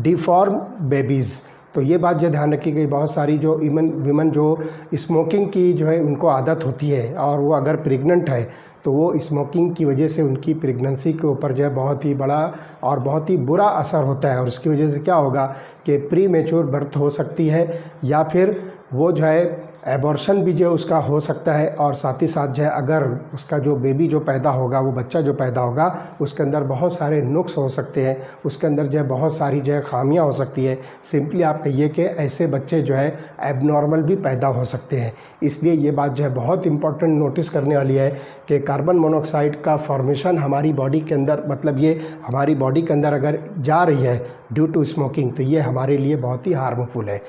deform babies। तो ये बात जो ध्यान रखी गई, बहुत सारी जो विमन जो स्मोकिंग की जो है उनको आदत होती है और वो अगर प्रेग्नेंट है तो वो स्मोकिंग की वजह से उनकी प्रेगनेंसी के ऊपर जो है बहुत ही बड़ा और बहुत ही बुरा असर होता है। और उसकी वजह से क्या होगा कि प्री मैच्योर बर्थ हो सकती है, या फिर वो जो है एबॉर्शन भी जो है उसका हो सकता है। और साथ ही साथ जो है अगर उसका जो बेबी जो पैदा होगा, वो बच्चा जो पैदा होगा, उसके अंदर बहुत सारे नुक्स हो सकते हैं, उसके अंदर जो है बहुत सारी जो है खामियाँ हो सकती है। सिंपली आप कहिए कि ऐसे बच्चे जो है एबनॉर्मल भी पैदा हो सकते हैं। इसलिए ये बात जो है बहुत इंपॉर्टेंट नोटिस करने वाली है कि कार्बन मोनोऑक्साइड का फॉर्मेशन हमारी बॉडी के अंदर, मतलब ये हमारी बॉडी के अंदर अगर जा रही है ड्यू टू स्मोकिंग, तो ये हमारे लिए बहुत ही हार्मफुल है।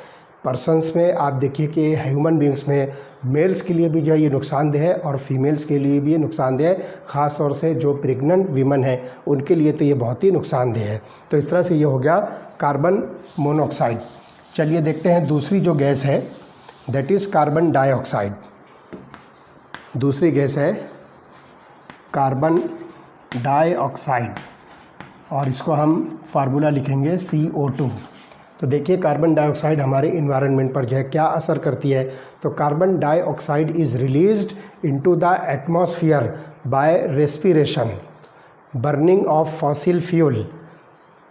पर्सन्स में आप देखिए कि ह्यूमन बींग्स में मेल्स के लिए भी जो है ये नुकसानदेह है और फीमेल्स के लिए भी ये नुकसानदेह है। ख़ास तौर से जो प्रेग्नेंट वीमन है उनके लिए तो ये बहुत ही नुकसानदेह है। तो इस तरह से ये हो गया कार्बन मोनोऑक्साइड। चलिए देखते हैं दूसरी जो गैस है, दैट इज़ कार्बन डाइऑक्साइड। दूसरी गैस है कार्बन डाइऑक्साइड और इसको हम फार्मूला लिखेंगे CO2। तो देखिए कार्बन डाइऑक्साइड हमारे इन्वायरमेंट पर जो है क्या असर करती है। तो carbon dioxide is released into the atmosphere by respiration, burning of fossil fuel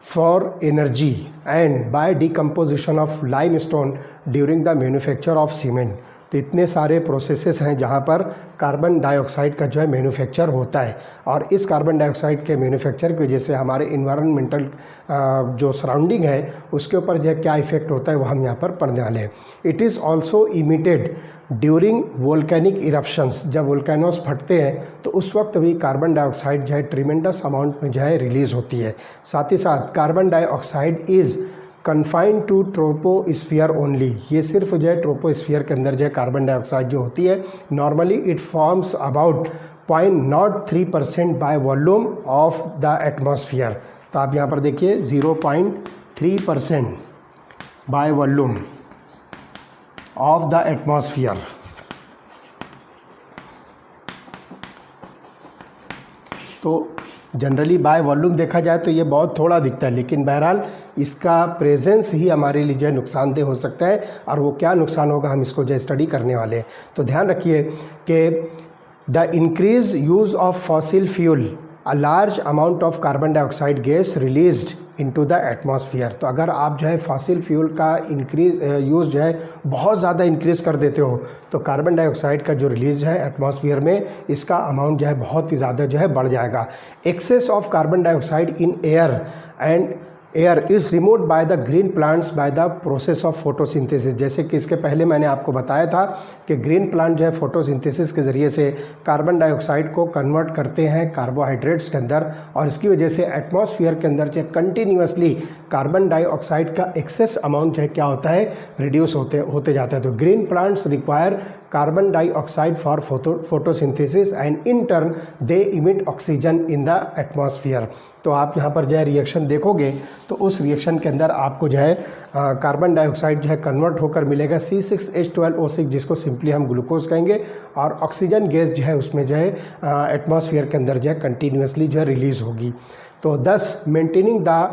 for energy and by decomposition of limestone during the manufacture of cement. तो इतने सारे प्रोसेसेस हैं जहाँ पर कार्बन डाइऑक्साइड का जो है मैन्युफैक्चर होता है, और इस कार्बन डाइऑक्साइड के मैन्युफैक्चर की वजह से हमारे इन्वायरमेंटल जो सराउंडिंग है उसके ऊपर जो है क्या इफेक्ट होता है वो हम यहाँ पर पढ़ने वाले हैं। It is also emitted during volcanic eruptions. जब वोल्केनोस फटते हैं तो उस वक्त भी कार्बन डाइऑक्साइड जो है ट्रिमेंडस अमाउंट में जो है रिलीज़ होती है। साथ ही साथ carbon dioxide is confined to troposphere only. ये सिर्फ जो है ट्रोपोस्फीयर के अंदर जो है कार्बन डाइऑक्साइड जो होती है, normally it forms about 0.03% by volume of the atmosphere. तो आप यहाँ पर देखिए 0.3% by volume of the atmosphere. तो जनरली बाय वॉल्यूम देखा जाए तो ये बहुत थोड़ा दिखता है, लेकिन बहरहाल इसका प्रेजेंस ही हमारे लिए जो है नुकसानदेह हो सकता है। और वो क्या नुकसान होगा हम इसको जो है स्टडी करने वाले हैं। तो ध्यान रखिए कि the increase use of fossil fuel, a large amount of carbon dioxide gas released into the atmosphere. तो अगर आप जो है फॉसिल फ्यूल का यूज़ जो है बहुत ज़्यादा इंक्रीज़ कर देते हो तो कार्बन डाइऑक्साइड का जो रिलीज़ है एटमॉस्फेयर में, इसका अमाउंट जो है बहुत ही ज़्यादा जो है बढ़ जाएगा। Excess of carbon dioxide in air and air is removed by the green plants by the process of photosynthesis. जैसे कि इसके पहले मैंने आपको बताया था कि ग्रीन प्लांट जो है फोटोसिंथेसिस के ज़रिए से कार्बन डाइऑक्साइड को कन्वर्ट करते हैं कार्बोहाइड्रेट्स के अंदर, और इसकी वजह से एटमॉस्फेयर के अंदर जो कंटिन्यूसली कार्बन डाइऑक्साइड का एक्सेस अमाउंट जो है क्या होता है, रिड्यूस होते जाता है। तो green plants require carbon dioxide for photosynthesis and in turn they emit oxygen in the atmosphere. तो आप यहाँ पर जो है रिएक्शन देखोगे तो उस रिएक्शन के अंदर आपको जो है कार्बन डाइऑक्साइड जो है कन्वर्ट होकर मिलेगा C6H12O6, जिसको सिंपली हम ग्लूकोज कहेंगे, और ऑक्सीजन गैस जो है उसमें जो है एटमॉस्फेयर के अंदर जो है कंटिन्यूसली जो है रिलीज़ होगी। तो दस मेंटेनिंग द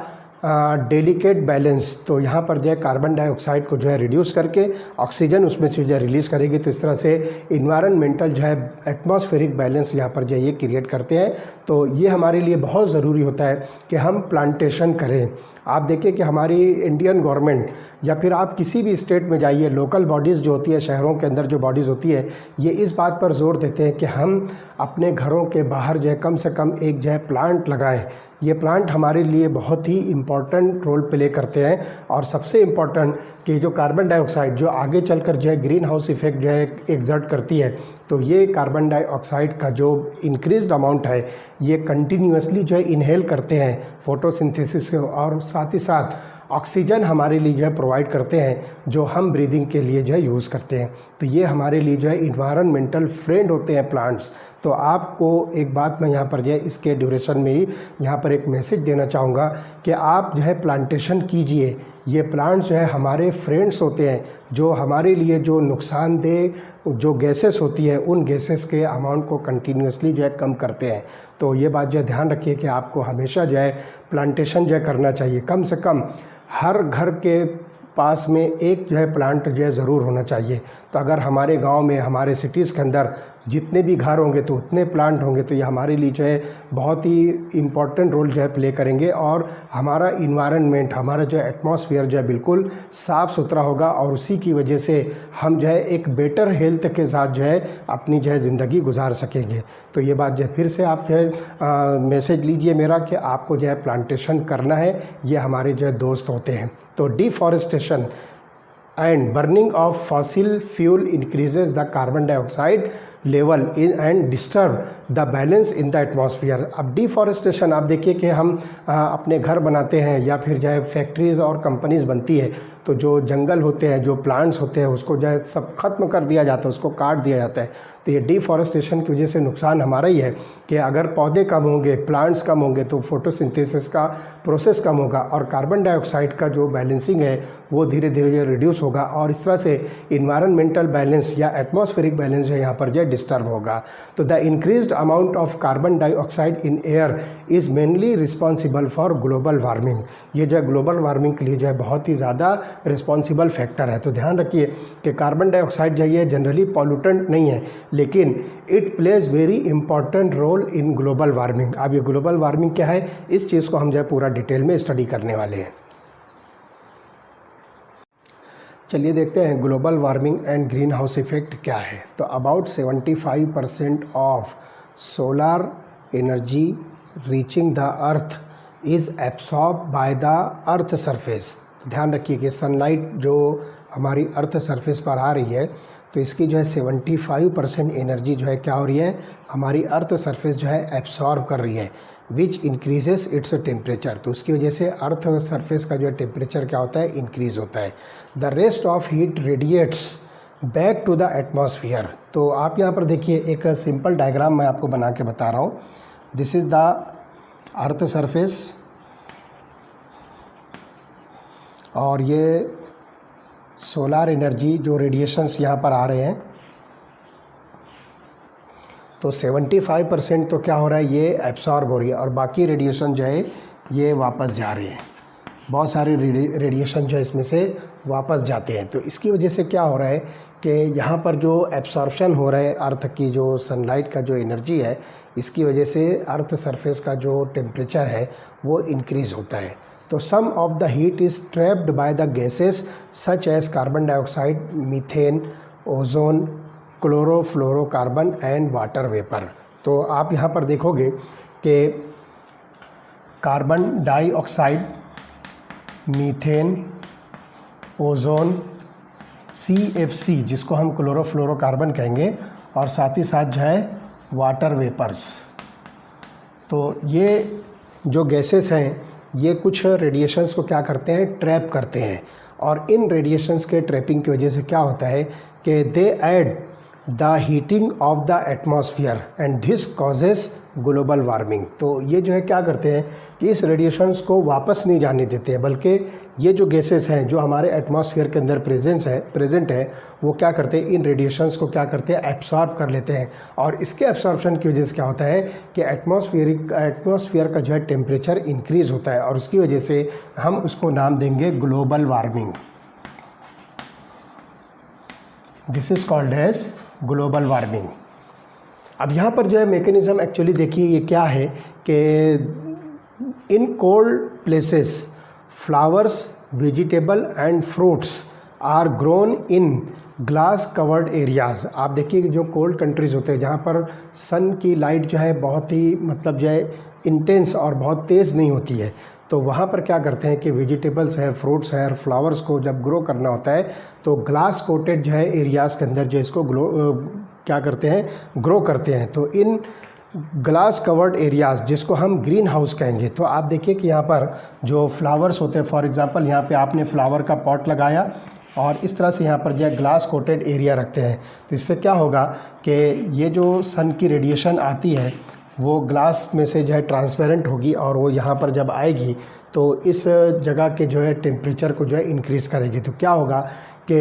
डेलिकेट बैलेंस, तो यहाँ पर जो है कार्बन डाइऑक्साइड को जो है रिड्यूस करके ऑक्सीजन उसमें से जो है रिलीज़ करेगी। तो इस तरह से इन्वायरमेंटल जो है एटमॉस्फेरिक बैलेंस यहाँ पर जो है ये क्रिएट करते हैं। तो ये हमारे लिए बहुत ज़रूरी होता है कि हम प्लांटेशन करें। आप देखिए कि हमारी इंडियन गवर्नमेंट या फिर आप किसी भी स्टेट में जाइए, लोकल बॉडीज़ जो होती है, शहरों के अंदर जो बॉडीज़ होती है, ये इस बात पर जोर देते हैं कि हम अपने घरों के बाहर जो है कम से कम एक जो है प्लांट लगाएं। ये प्लांट हमारे लिए बहुत ही इम्पॉर्टेंट रोल प्ले करते हैं, और सबसे इम्पॉर्टेंट कि जो कार्बन डाइऑक्साइड जो आगे चलकर जो है ग्रीन हाउस इफेक्ट जो है एक्सर्ट करती है, तो ये कार्बन डाइऑक्साइड का जो इंक्रीज्ड अमाउंट है ये कंटिन्यूसली जो है इनहेल करते हैं फोटोसिंथेसिस से, और साथ ही साथ ऑक्सीजन हमारे लिए जो है प्रोवाइड करते हैं, जो हम ब्रीदिंग के लिए जो है यूज़ करते हैं। तो ये हमारे लिए जो है इन्वायरमेंटल फ्रेंड होते हैं प्लांट्स। तो आपको एक बात मैं यहाँ पर जो है इसके ड्यूरेशन में ही यहाँ पर एक मैसेज देना चाहूँगा कि आप जो है प्लांटेशन कीजिए। ये प्लांट्स जो है हमारे फ्रेंड्स होते हैं, जो हमारे लिए जो नुकसानदेह जो गैसेस होती है उन गैसेस के अमाउंट को कंटिन्यूसली जो है कम करते हैं। तो ये बात जो है ध्यान रखिए कि आपको हमेशा जो है प्लांटेशन जो है करना चाहिए। कम से कम हर घर के पास में एक जो है प्लांट जो है ज़रूर होना चाहिए। तो अगर हमारे गांव में, हमारे सिटीज़ के अंदर जितने भी घर होंगे तो उतने प्लांट होंगे, तो ये हमारे लिए जो है बहुत ही इम्पॉर्टेंट रोल जो है प्ले करेंगे, और हमारा इन्वायरमेंट, हमारा जो है एटमॉस्फेयर जो है बिल्कुल साफ़ सुथरा होगा, और उसी की वजह से हम जो है एक बेटर हेल्थ के साथ जो है अपनी जो है ज़िंदगी गुजार सकेंगे। तो ये बात जो है फिर से आप जो है मैसेज लीजिए मेरा कि आपको जो है प्लांटेशन करना है। ये हमारे जो है दोस्त होते हैं। तो deforestation and burning of fossil fuel increases the carbon dioxide level in and disturb the balance in the atmosphere। अब डिफॉरेस्टेशन आप देखिए कि हम अपने घर बनाते हैं या फिर जो है फैक्ट्रीज़ और कंपनीज़ बनती है, तो जो जंगल होते हैं, जो प्लांट्स होते हैं, उसको जो है सब ख़त्म कर दिया जाता है, उसको काट दिया जाता है। तो ये डिफॉरेस्टेशन की वजह से नुकसान हमारा ही है कि अगर पौधे कम होंगे, प्लांट्स कम होंगे, तो फोटोसिंथेसिस का प्रोसेस कम होगा, और कार्बन डाइऑक्साइड का जो बैलेंसिंग है वो धीरे धीरे रिड्यूस होगा, और इस तरह से इन्वायरमेंटल बैलेंस या एटमॉस्फेरिक बैलेंस जो है यहाँ पर जो है डिस्टर्ब होगा। तो the increased amount of carbon dioxide in air is mainly responsible for global warming. ये जो है ग्लोबल वार्मिंग के लिए जो है बहुत ही ज़्यादा रिस्पॉन्सिबल फैक्टर है। तो ध्यान रखिए कि कार्बन डाइऑक्साइड जो है जनरली पॉल्यूटेंट नहीं है, लेकिन it plays very important role in global warming. अब ये ग्लोबल वार्मिंग क्या है, इस चीज़ को हम जो है पूरा डिटेल में स्टडी करने वाले हैं। चलिए देखते हैं global warming and green house effect क्या है। तो about 75% of solar energy reaching the earth is absorb by the earth surface. ध्यान रखिए कि सनलाइट जो हमारी अर्थ सरफेस पर आ रही है, तो इसकी जो है 75% एनर्जी जो है क्या हो रही है, हमारी अर्थ सरफेस जो है एब्सॉर्ब कर रही है, विच इंक्रीजेस इट्स टेम्परेचर। तो उसकी वजह से अर्थ सरफेस का जो है टेम्परेचर क्या होता है, इंक्रीज़ होता है। The rest of heat radiates back to the atmosphere. तो आप यहाँ पर देखिए एक सिंपल डायग्राम मैं आपको बना के बता रहा हूँ। This is the earth surface, और ये सोलार एनर्जी जो रेडिएशंस यहाँ पर आ रहे हैं, तो 75% तो क्या हो रहा है, ये एब्सॉर्ब हो रही है, और बाकी रेडिएशन जो है ये वापस जा रहे हैं। बहुत सारे रेडिएशन जो है इसमें से वापस जाते हैं। तो इसकी वजह से क्या हो रहा है कि यहाँ पर जो एब्सॉर्प्शन हो रहा है अर्थ की जो सनलाइट का जो एनर्जी है, इसकी वजह से अर्थ सरफेस का जो टेम्परेचर है वो इंक्रीज़ होता है। तो some of the heat is trapped by the gases such as carbon dioxide, methane, ozone, chlorofluorocarbon and water vapour. तो आप यहाँ पर देखोगे कि carbon dioxide methane, ozone, CFC जिसको हम क्लोरोफ्लोरोकार्बन कहेंगे, और साथ ही साथ जो है वाटर वेपर्स। तो ये जो गैसेस हैं ये कुछ रेडिएशंस को क्या करते हैं, ट्रैप करते हैं, और इन रेडिएशंस के ट्रैपिंग की वजह से क्या होता है कि they add the heating of the atmosphere and this causes global warming. तो ये जो है क्या करते हैं कि इस रेडिएशंस को वापस नहीं जाने देते हैं, बल्कि ये जो गैसेस हैं जो हमारे एटमॉस्फेयर के अंदर प्रेजेंट है वो क्या करते हैं, इन रेडिएशंस को क्या करते हैं, एब्सॉर्ब कर लेते हैं। और इसके एब्सॉर्प्शन की वजह से क्या होता है कि एटमॉस्फेयर का जो है टेम्परेचर इंक्रीज़ होता है, और उसकी वजह से हम उसको नाम देंगे global warming. This is called as global warming. अब यहाँ पर जो है मैकेनिज़्म एक्चुअली देखिए ये क्या है कि in cold places flowers, vegetable and fruits are grown in glass covered areas. आप देखिए कि जो कोल्ड कंट्रीज़ होते हैं जहाँ पर सन की लाइट जो है बहुत ही मतलब जो है इंटेंस और बहुत तेज़ नहीं होती है, तो वहाँ पर क्या करते हैं कि वेजिटेबल्स है, फ्रूट्स है और फ्लावर्स को जब ग्रो करना होता है तो ग्लास कोटेड जो है एरियाज़ के अंदर जो इसको क्या करते हैं, ग्रो करते हैं। तो इन ग्लास कवर्ड एरियाज़ जिसको हम ग्रीन हाउस कहेंगे, तो आप देखिए कि यहाँ पर जो फ्लावर्स होते हैं, फॉर एग्जांपल यहाँ पे आपने फ्लावर का पॉट लगाया और इस तरह से यहाँ पर जो है ग्लास कोटेड एरिया रखते हैं, तो इससे क्या होगा कि ये जो सन की रेडिएशन आती है वो ग्लास में से जो है ट्रांसपेरेंट होगी, और वो यहाँ पर जब आएगी तो इस जगह के जो है टेम्परेचर को जो है इंक्रीज़ करेगी। तो क्या होगा कि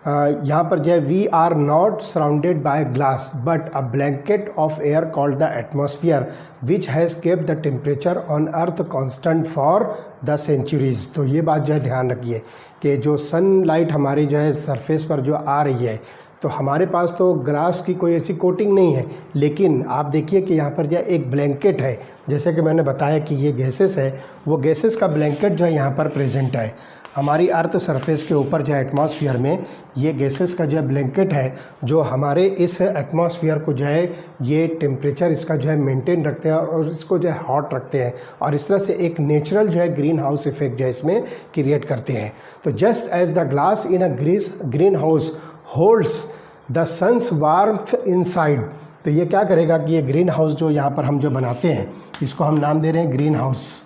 यहाँ पर जो है we are not surrounded by glass but a blanket of air called the atmosphere which has kept the temperature on earth constant for the centuries. तो ये बात जो है ध्यान रखिए कि जो सनलाइट हमारी जो है सरफेस पर जो आ रही है, तो हमारे पास तो ग्लास की कोई ऐसी कोटिंग नहीं है, लेकिन आप देखिए कि यहाँ पर जो एक ब्लैंकेट है, जैसे कि मैंने बताया कि ये गैसेस है, वो गैसेस का ब्लैंकेट जो है यहाँ पर प्रेजेंट है। हमारी अर्थ सरफेस के ऊपर जो है एटमॉस्फेयर में ये गैसेस का जो है ब्लैंकेट है जो हमारे इस एटमॉस्फेयर को जो है ये टेम्परेचर इसका जो है मेंटेन रखते हैं और इसको जो है हॉट रखते हैं, और इस तरह से एक नेचुरल जो है ग्रीन हाउस इफेक्ट जो है इसमें क्रिएट करते हैं। तो just as the glass in a green house holds the sun's warmth inside, तो ये क्या करेगा कि ये ग्रीन हाउस जो यहाँ पर हम जो बनाते हैं इसको हम नाम दे रहे हैं ग्रीन हाउस।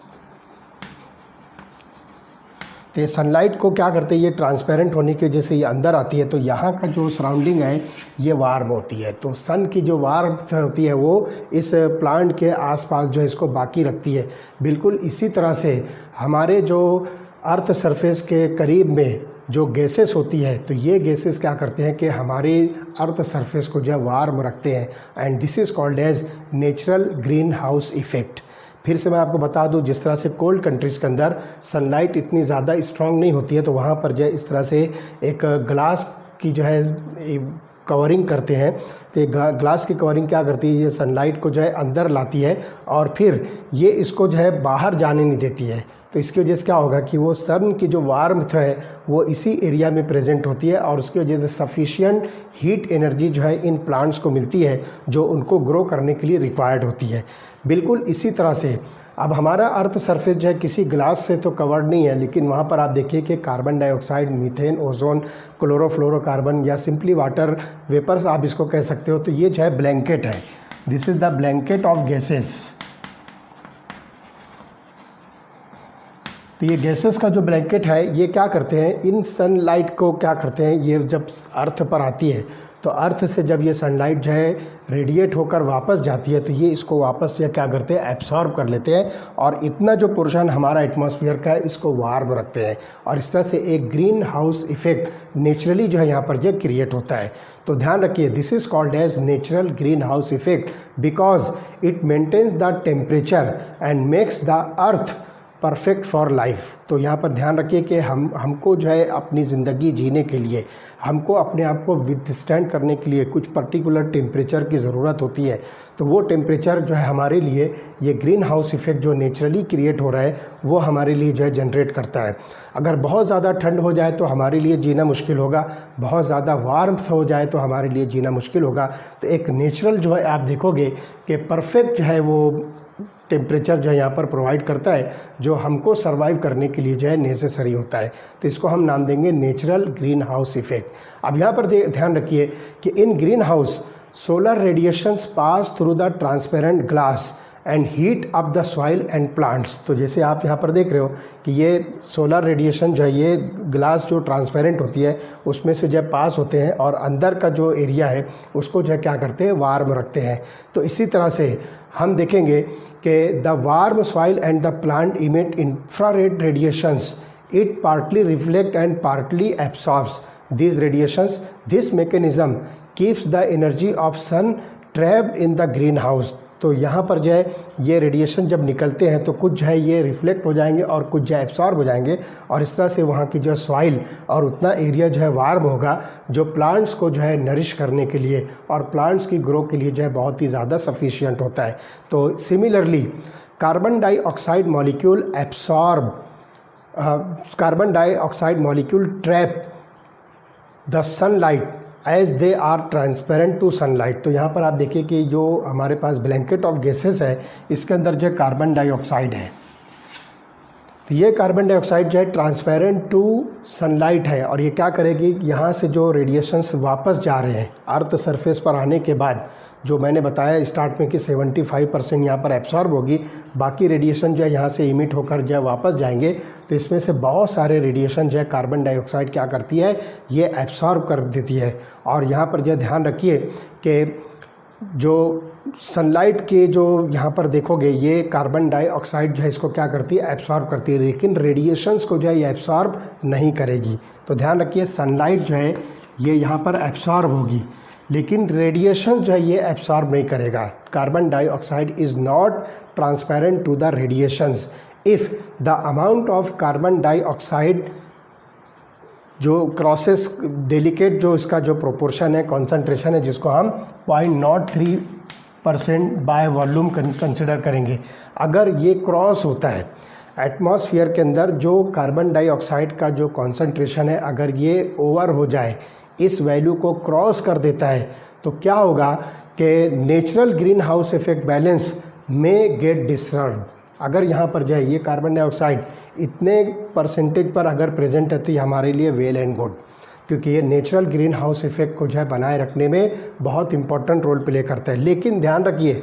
तो ये सनलाइट को क्या करते हैं, ये ट्रांसपेरेंट होने की वजह से ये अंदर आती है, तो यहाँ का जो सराउंडिंग है ये वार्म होती है। तो सन की जो वार्मथ होती है वो इस प्लांट के आसपास जो है इसको बाकी रखती है। बिल्कुल इसी तरह से हमारे जो अर्थ सरफेस के करीब में जो गैसेस होती है, तो ये गैसेस क्या करते हैं कि हमारे अर्थ सरफेस को जो है वार्म रखते हैं, and this is called as natural green house effect. फिर से मैं आपको बता दूं, जिस तरह से कोल्ड कंट्रीज़ के अंदर सनलाइट इतनी ज़्यादा स्ट्रॉन्ग नहीं होती है, तो वहाँ पर जो है इस तरह से एक ग्लास की जो है कवरिंग करते हैं। तो ये ग्लास की कवरिंग क्या करती है, ये सनलाइट को जो है अंदर लाती है और फिर ये इसको जो है बाहर जाने नहीं देती है। तो इसकी वजह से क्या होगा कि वो सन की जो वार्मथ है वो इसी एरिया में प्रेजेंट होती है, और उसकी वजह से सफिशिएंट हीट एनर्जी जो है इन प्लांट्स को मिलती है जो उनको ग्रो करने के लिए रिक्वायर्ड होती है। बिल्कुल इसी तरह से अब हमारा अर्थ सरफेस जो है किसी ग्लास से तो कवर्ड नहीं है, लेकिन वहाँ पर आप देखिए कि carbon dioxide, methane, ozone, chlorofluorocarbon या सिंपली वाटर वेपर्स आप इसको कह सकते हो, तो ये जो है ब्लैंकेट है। This is the blanket of gases. तो ये गैसेस का जो ब्लैंकेट है ये क्या करते हैं, इन सनलाइट को क्या करते हैं, ये जब अर्थ पर आती है तो अर्थ से जब ये सनलाइट जो है रेडिएट होकर वापस जाती है तो ये इसको वापस ये क्या करते हैं, एब्सॉर्ब कर लेते हैं, और इतना जो पोर्शन हमारा एटमॉस्फेयर का है इसको वार्म रखते हैं, और इस तरह से एक ग्रीन हाउस इफेक्ट नेचुरली जो है यहाँ पर जो क्रिएट होता है। तो ध्यान रखिए, this is called as natural green house effect because it maintains the temperature and makes the earth perfect for life. तो यहाँ पर ध्यान रखिए कि हमको जो है अपनी ज़िंदगी जीने के लिए, हमको अपने आप को विथस्टैंड करने के लिए कुछ पर्टिकुलर टेम्परेचर की ज़रूरत होती है। तो वो टेम्परेचर जो है हमारे लिए ये ग्रीन हाउस इफेक्ट जो नेचुरली क्रिएट हो रहा है वो हमारे लिए जो है जनरेट करता है। अगर बहुत ज़्यादा ठंड हो जाए तो हमारे लिए जीना मुश्किल होगा, बहुत ज़्यादा वार्म हो जाए तो हमारे लिए जीना मुश्किल होगा। तो एक नेचुरल जो है आप देखोगे कि परफेक्ट जो है वो टेम्परेचर जो है यहाँ पर प्रोवाइड करता है, जो हमको सर्वाइव करने के लिए जो है नेसेसरी होता है। तो इसको हम नाम देंगे नेचुरल ग्रीन हाउस इफेक्ट। अब यहाँ पर ध्यान रखिए कि इन green house solar radiations pass through the transparent glass and heat up the soil and plants. तो जैसे आप यहाँ पर देख रहे हो कि ये सोलर रेडिएशन जो है ये ग्लास जो ट्रांसपेरेंट होती है उसमें से जब पास होते हैं और अंदर का जो एरिया है उसको जो है क्या करते हैं, वार्म रखते हैं। तो इसी तरह से हम देखेंगे कि the warm soil and the plant emit infrared radiations, it partly reflect and partly absorbs these radiations. This mechanism keeps the energy of sun trapped in the greenhouse. तो यहाँ पर जो है ये रेडिएशन जब निकलते हैं तो कुछ जो है ये रिफ्लेक्ट हो जाएंगे और कुछ जो है एब्सॉर्ब हो जाएंगे, और इस तरह से वहाँ की जो सॉइल और उतना एरिया जो है वार्म होगा जो प्लांट्स को जो है नरिश करने के लिए और प्लांट्स की ग्रो के लिए जो है बहुत ही ज़्यादा सफिशिएंट होता है। तो similarly carbon dioxide molecule absorb, carbon dioxide molecule trap the sunlight as they are transparent to sunlight. तो यहाँ पर आप देखिए कि जो हमारे पास ब्लैंकेट ऑफ गैसेस है इसके अंदर जो कार्बन डाइऑक्साइड है, तो ये कार्बन डाइऑक्साइड जो है ट्रांसपेरेंट टू सनलाइट है, और ये क्या करेगी, यहाँ से जो रेडिएशंस वापस जा रहे हैं अर्थ सरफेस पर आने के बाद, जो मैंने बताया स्टार्ट में कि 75% यहाँ पर एब्सॉर्ब होगी, बाकी रेडिएशन जो है यहाँ से इमिट होकर जो है वापस जाएंगे। तो इसमें से बहुत सारे रेडिएशन जो है कार्बन डाइऑक्साइड क्या करती है, ये एब्सॉर्ब कर देती है। और यहाँ पर जो ध्यान रखिए कि जो सनलाइट के जो यहाँ पर देखोगे ये कार्बन डाइऑक्साइड जो है इसको क्या करती है, एब्सॉर्ब करती है, लेकिन रेडिएशंस को जो है ये एब्सॉर्ब नहीं करेगी। तो ध्यान रखिए सनलाइट जो है ये यहाँ पर एब्सॉर्ब होगी लेकिन रेडिएशन जो है ये एब्सॉर्ब नहीं करेगा। Carbon dioxide is not transparent to the radiations if the amount of carbon dioxide जो क्रॉसेस डेलिकेट जो इसका जो प्रोपोर्शन है, कॉन्सेंट्रेशन है, जिसको हम 0.03% बाय वॉल्यूम कंसिडर करेंगे। अगर ये क्रॉस होता है एटमॉस्फेयर के अंदर, जो कार्बन डाइऑक्साइड का जो कॉन्सेंट्रेशन है अगर ये ओवर हो जाए, इस वैल्यू को क्रॉस कर देता है, तो क्या होगा कि natural green house effect balance में गेट डिस्टर्ब। अगर यहाँ पर जो है ये कार्बन डाइऑक्साइड इतने परसेंटेज पर अगर प्रेजेंट है तो ये हमारे लिए वेल एंड गुड, क्योंकि ये नेचुरल ग्रीन हाउस इफेक्ट को जो है बनाए रखने में बहुत इंपॉर्टेंट रोल प्ले करता है। लेकिन ध्यान रखिए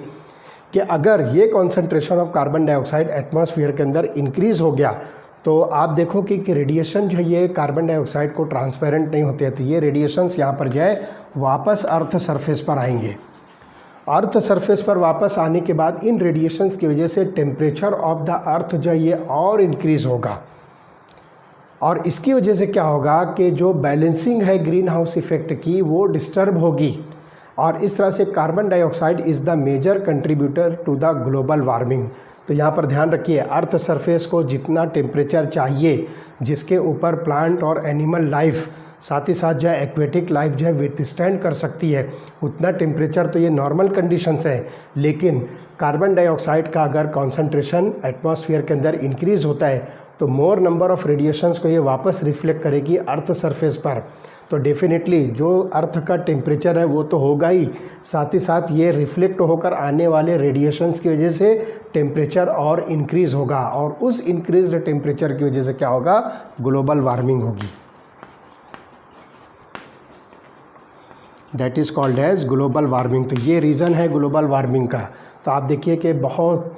कि अगर ये concentration of carbon dioxide atmosphere के अंदर इंक्रीज़ हो गया तो आप देखो कि रेडिएशन जो है ये कार्बन डाइऑक्साइड को ट्रांसपेरेंट नहीं होते हैं, तो ये रेडिएशंस यहाँ पर जो है वापस अर्थ सरफेस पर आएंगे। अर्थ सरफेस पर वापस आने के बाद इन रेडिएशंस की वजह से टेम्परेचर ऑफ द अर्थ जो है ये और इंक्रीज़ होगा, और इसकी वजह से क्या होगा कि जो बैलेंसिंग है ग्रीन हाउस इफेक्ट की वो डिस्टर्ब होगी, और इस तरह से carbon dioxide is the major contributor to the global warming. तो यहाँ पर ध्यान रखिए अर्थ सरफेस को जितना टेम्परेचर चाहिए जिसके ऊपर प्लांट और एनिमल लाइफ, साथ ही साथ जो है एक्वेटिक लाइफ जो है विथस्टैंड कर सकती है, उतना टेम्परेचर तो ये नॉर्मल कंडीशंस है। लेकिन कार्बन डाइऑक्साइड का अगर कॉन्सेंट्रेशन एटमॉस्फेयर के अंदर इंक्रीज़ होता है तो मोर नंबर ऑफ रेडिएशंस को ये वापस रिफ्लेक्ट करेगी अर्थ सरफेस पर। तो डेफिनेटली जो अर्थ का टेम्परेचर है वो तो होगा ही, साथ ही साथ ये रिफ्लेक्ट होकर आने वाले रेडिएशंस की वजह से टेम्परेचर और इंक्रीज़ होगा, और उस इंक्रीज्ड टेम्परेचर की वजह से क्या होगा, ग्लोबल वार्मिंग होगी। That is called as global warming. तो ये रीज़न है ग्लोबल वार्मिंग का। तो आप देखिए कि बहुत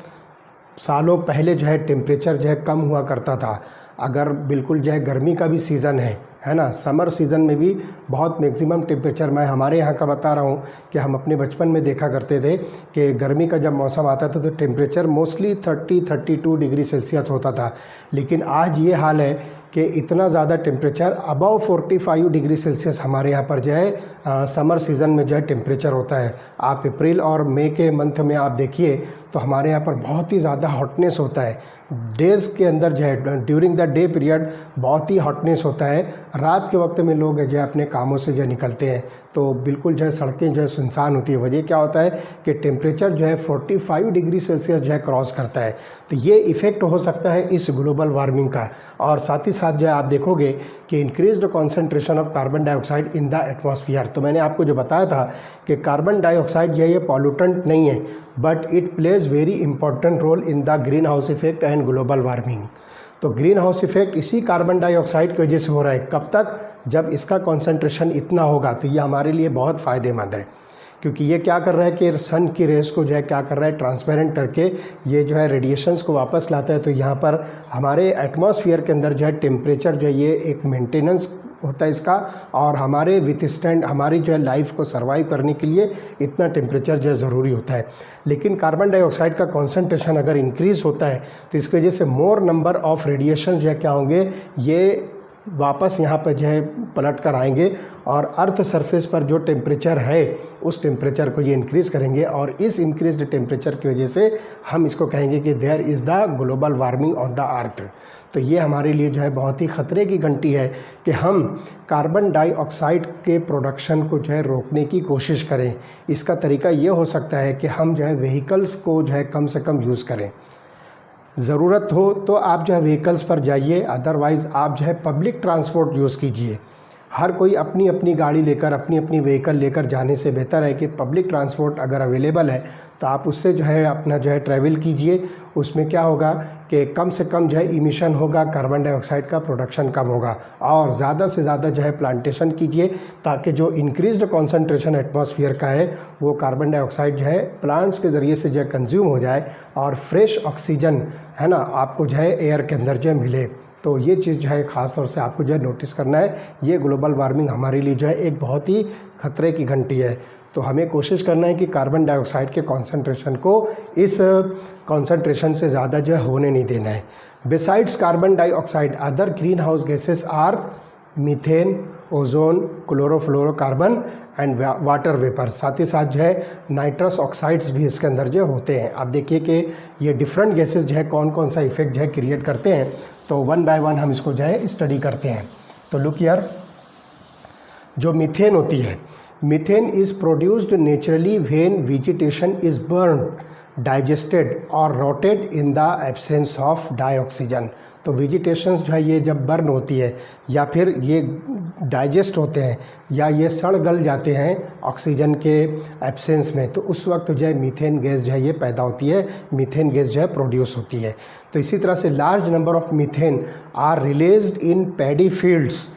सालों पहले जो है टेम्परेचर जो है कम हुआ करता था। अगर बिल्कुल जो है गर्मी का भी सीज़न है ना, समर सीज़न में भी बहुत मैक्सिमम टेम्परेचर, मैं हमारे यहाँ का बता रहा हूँ कि हम अपने बचपन में देखा करते थे कि गर्मी का जब मौसम आता था तो टेम्परेचर मोस्टली 30-32 डिग्री सेल्सियस होता था। लेकिन आज ये हाल है कि इतना ज़्यादा टेम्परेचर अबव 45 डिग्री सेल्सियस हमारे यहाँ पर जो है समर सीज़न में जो है टेम्परेचर होता है। आप अप्रैल और मई के मंथ में आप देखिए तो हमारे यहाँ पर बहुत ही ज़्यादा हॉटनेस होता है। डेज़ के अंदर जो है ड्यूरिंग द डे पीरियड बहुत ही हॉटनेस होता है रात के वक्त में लोग जो है अपने कामों से जो निकलते हैं तो बिल्कुल जो है सड़कें जो है सुनसान होती है। वजह क्या होता है कि टेम्परेचर जो है 45 डिग्री सेल्सियस जो है क्रॉस करता है। तो ये इफ़ेक्ट हो सकता है इस ग्लोबल वार्मिंग का। और साथ ही साथ जो है आप देखोगे कि increased concentration of carbon dioxide in the atmosphere. तो मैंने आपको जो बताया था कि कार्बन डाइऑक्साइड जो है ये पॉल्यूटेंट नहीं है, but it plays very important role in the green house effect and global warming. तो ग्रीन हाउस इफेक्ट इसी कार्बन डाइऑक्साइड की वजह से हो रहा है। कब तक? जब इसका कॉन्सेंट्रेशन इतना होगा। तो ये हमारे लिए बहुत फ़ायदेमंद है, क्योंकि ये क्या कर रहा है कि सन की रेस को जो है क्या कर रहा है, ट्रांसपेरेंट करके ये जो है रेडिएशंस को वापस लाता है। तो यहाँ पर हमारे एटमॉस्फेयर के अंदर जो है टेम्परेचर जो है ये एक मेंटेनेंस होता है इसका, और हमारे विथस्टैंड हमारी जो है लाइफ को सर्वाइव करने के लिए इतना टेम्परेचर जो है ज़रूरी होता है। लेकिन कार्बन डाइऑक्साइड का कॉन्सेंट्रेशन अगर इंक्रीज़ होता है तो इसकी वजह से मोर नंबर ऑफ़ रेडिएशन जो है क्या होंगे, ये वापस यहाँ पर जो है पलट कर आएंगे और अर्थ सरफेस पर जो टेम्परेचर है उस टेम्परेचर को ये इंक्रीज़ करेंगे। और इस इंक्रीज्ड टेम्परेचर की वजह से हम इसको कहेंगे कि there is the global warming of the earth. तो ये हमारे लिए जो है बहुत ही ख़तरे की घंटी है कि हम कार्बन डाइऑक्साइड के प्रोडक्शन को जो है रोकने की कोशिश करें। इसका तरीका ये हो सकता है कि हम जो है व्हीकल्स को जो है कम से कम यूज़ करें। ज़रूरत हो तो आप जो है व्हीकल्स पर जाइए, अदरवाइज़ आप जो है पब्लिक ट्रांसपोर्ट यूज़ कीजिए। हर कोई अपनी अपनी गाड़ी लेकर, अपनी अपनी व्हीकल लेकर जाने से बेहतर है कि पब्लिक ट्रांसपोर्ट अगर अवेलेबल है तो आप उससे जो है अपना जो है ट्रैवल कीजिए। उसमें क्या होगा कि कम से कम जो है इमिशन होगा, कार्बन डाइऑक्साइड का प्रोडक्शन कम होगा। और ज़्यादा से ज़्यादा जो है प्लांटेशन कीजिए, ताकि जो इंक्रीज्ड कॉन्सेंट्रेशन एटमॉस्फेयर का है वो कार्बन डाइऑक्साइड जो है प्लांट्स के ज़रिए से जो है कंज्यूम हो जाए और फ्रेश ऑक्सीजन है ना आपको जो है एयर के अंदर जो है मिले। तो ये चीज़ जो है ख़ास तौर से आपको जो है नोटिस करना है। ये ग्लोबल वार्मिंग हमारे लिए जो है एक बहुत ही खतरे की घंटी है। तो हमें कोशिश करना है कि कार्बन डाइऑक्साइड के कॉन्सेंट्रेशन को इस कॉन्सेंट्रेशन से ज़्यादा जो है होने नहीं देना है। Besides carbon dioxide other green house gases are methane, ozone, chlorofluorocarbon and water vapour. साथ ही साथ जो है नाइट्रस ऑक्साइड्स भी इसके अंदर जो होते हैं। आप देखिए कि ये डिफरेंट गैसेस जो है कौन कौन सा इफेक्ट जो है क्रिएट करते हैं। तो वन बाय वन हम इसको जो है स्टडी करते हैं। तो लुक हियर, जो मीथेन होती है, methane is produced naturally when vegetation is burn, digested और rotted in the absence of dioxygen. तो वेजिटेशंस जो है ये जब बर्न होती है या फिर ये डाइजेस्ट होते हैं या ये सड़ गल जाते हैं ऑक्सीजन के एब्सेंस में, तो उस वक्त जो है मीथेन गैस जो है ये पैदा होती है, मीथेन गैस जो है प्रोड्यूस होती है। तो इसी तरह से large number of methane are released in paddy fields,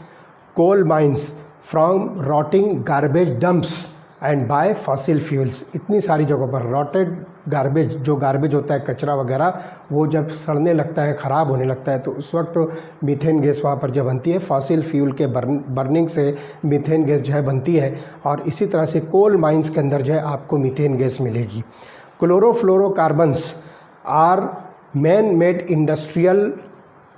coal mines, from rotting garbage dumps and by fossil fuels. इतनी सारी जगहों पर रॉटेड गार्बेज, जो गार्बेज होता है कचरा वगैरह, वो जब सड़ने लगता है, ख़राब होने लगता है, तो उस वक्त मीथेन गैस वहाँ पर जो बनती है, फॉसिल फ्यूल के बर्निंग से मीथेन गैस जो है बनती है। और इसी तरह से कोल माइंस के अंदर जो है आपको मीथेन गैस मिलेगी। Chlorofluorocarbons are man made industrial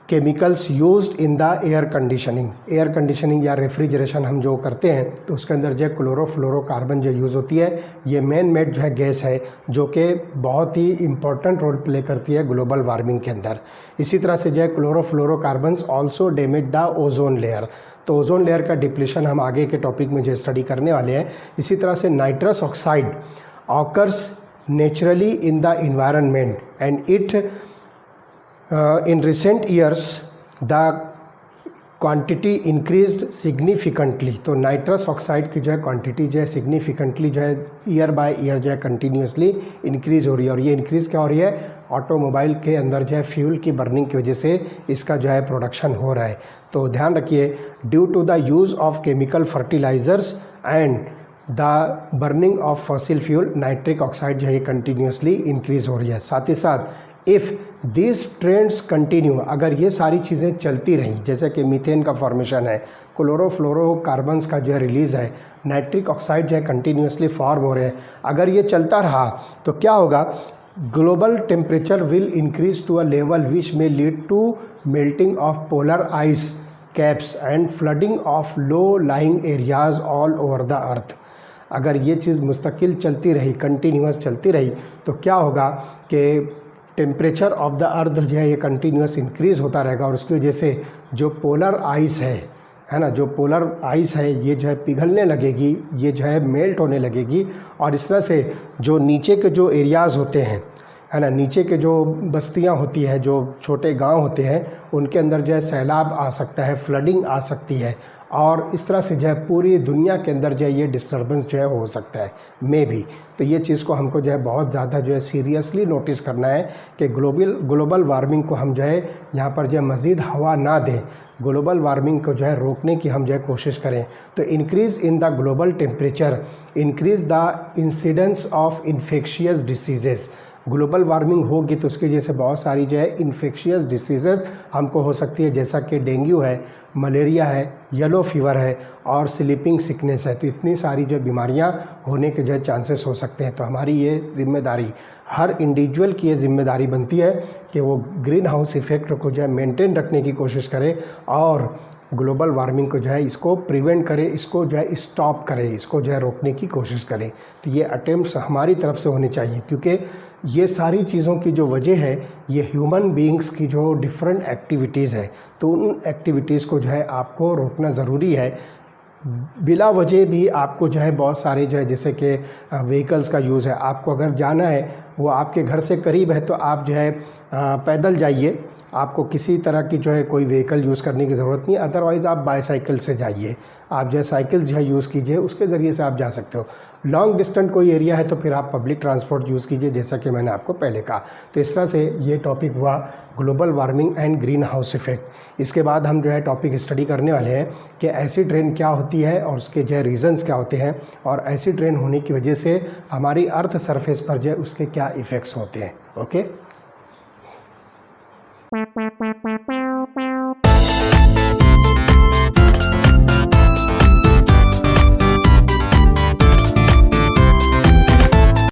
chemicals used in the air conditioning. Air conditioning या रेफ्रिजरेशन हम जो करते हैं तो उसके अंदर जो है क्लोरोफ्लोरोकार्बन जो यूज़ होती है, ये मैन मेड जो है गैस है जो कि बहुत ही इंपॉर्टेंट रोल प्ले करती है ग्लोबल वार्मिंग के अंदर। इसी तरह से जो है chlorofluorocarbons also damage the ozone layer. तो ओजोन लेयर का डिप्लीशन हम आगे के टॉपिक में जो स्टडी करने वाले हैं। इसी तरह से nitrous oxide occurs naturally in the environment and it in recent years the quantity increased significantly। तो नाइट्रस ऑक्साइड की जो है क्वांटिटी जो है सिग्निफिकेंटली जो है ईयर बाय ईयर जो है कंटिन्यूसली इंक्रीज़ हो रही है। और ये इंक्रीज़ क्या हो रही है, ऑटोमोबाइल के अंदर जो है फ्यूल की बर्निंग की वजह से इसका जो है प्रोडक्शन हो रहा है। तो ध्यान रखिए, due to the use of chemical fertilisers and the burning of fossil fuel, nitric oxide जो है कंटिन्यूसली इंक्रीज़ हो रही है। साथ ही साथ इफ़ दिस ट्रेंड्स कंटिन्यू, अगर ये सारी चीज़ें चलती रहीं, जैसे कि मीथेन का फॉर्मेशन है, क्लोरोफ्लोरोकार्बन्स का जो है रिलीज़ है, नाइट्रिक ऑक्साइड जो है कंटिन्यूसली फॉर्म हो रहे हैं, अगर ये चलता रहा तो क्या होगा, global temperature will increase to a level which may lead to melting of polar ice caps and flooding of low lying areas all over the earth. अगर ये चीज़ मुस्तकिल चलती रही, कंटिन्यूस चलती रही, तो क्या होगा कि टेम्परेचर ऑफ द अर्थ जो है ये कंटिन्यूस इंक्रीज़ होता रहेगा और उसकी वजह से जो पोलर आइस है है ना, जो पोलर आइस है ये जो है पिघलने लगेगी, ये जो है मेल्ट होने लगेगी, और इस तरह से जो नीचे के जो एरियाज़ होते हैं, है ना, नीचे के जो बस्तियां होती है, जो छोटे गांव होते हैं, उनके अंदर जो है सैलाब आ सकता है, फ्लडिंग आ सकती है, और इस तरह से जो है पूरी दुनिया के अंदर जो है ये डिस्टर्बेंस जो है हो सकता है मे भी। तो ये चीज़ को हमको जो है बहुत ज़्यादा जो है सीरियसली नोटिस करना है कि ग्लोबल वार्मिंग को हम जो है यहाँ पर जो है मज़ीद हवा ना दें, ग्लोबल वार्मिंग को जो है रोकने की हम जो है कोशिश करें। तो increase in the global temperature increase the incidence of infectious diseases. Global warming होगी तो उसकी वजह से बहुत सारी जो है इन्फेक्शियस डिसीज़ेज़ हमको हो सकती है, जैसा कि डेंगू है, मलेरिया है, येलो फीवर है और स्लीपिंग सिकनेस है। तो इतनी सारी जो बीमारियां होने के जो है चांसेस हो सकते हैं। तो हमारी ये जिम्मेदारी, हर इंडिविजुअल की ये जिम्मेदारी बनती है कि वो ग्रीन हाउस इफ़ेक्ट को जो है मेंटेन रखने की कोशिश करे और ग्लोबल वार्मिंग को जो है इसको प्रिवेंट करे, इसको जो है स्टॉप करे, इसको जो है रोकने की कोशिश करें। तो ये अटेम्प्ट्स हमारी तरफ से होने चाहिए, क्योंकि ये सारी चीज़ों की जो वजह है ये ह्यूमन बीइंग्स की जो डिफरेंट एक्टिविटीज़ है, तो उन एक्टिविटीज़ को जो है आपको रोकना ज़रूरी है। बिला वजह भी आपको जो है बहुत सारे जो है, जैसे कि व्हीकल्स का यूज़ है, आपको अगर जाना है वो आपके घर से करीब है तो आप जो है पैदल जाइए, आपको किसी तरह की जो है कोई व्हीकल यूज़ करने की ज़रूरत नहीं, अदरवाइज़ आप बाईसाइकिल से जाइए, आप जो है साइकिल जो है यूज़ कीजिए, उसके ज़रिए से आप जा सकते हो। लॉन्ग डिस्टेंस कोई एरिया है तो फिर आप पब्लिक ट्रांसपोर्ट यूज़ कीजिए, जैसा कि मैंने आपको पहले कहा। तो इस तरह से ये टॉपिक हुआ global warming and green house effect. इसके बाद हम जो है टॉपिक स्टडी करने वाले हैं कि एसिड रेन क्या होती है और उसके जो है रीज़न्स क्या होते हैं, और एसिड रेन होने की वजह से हमारी अर्थ सरफेस पर जो है उसके क्या इफ़ेक्ट्स होते हैं। ओके।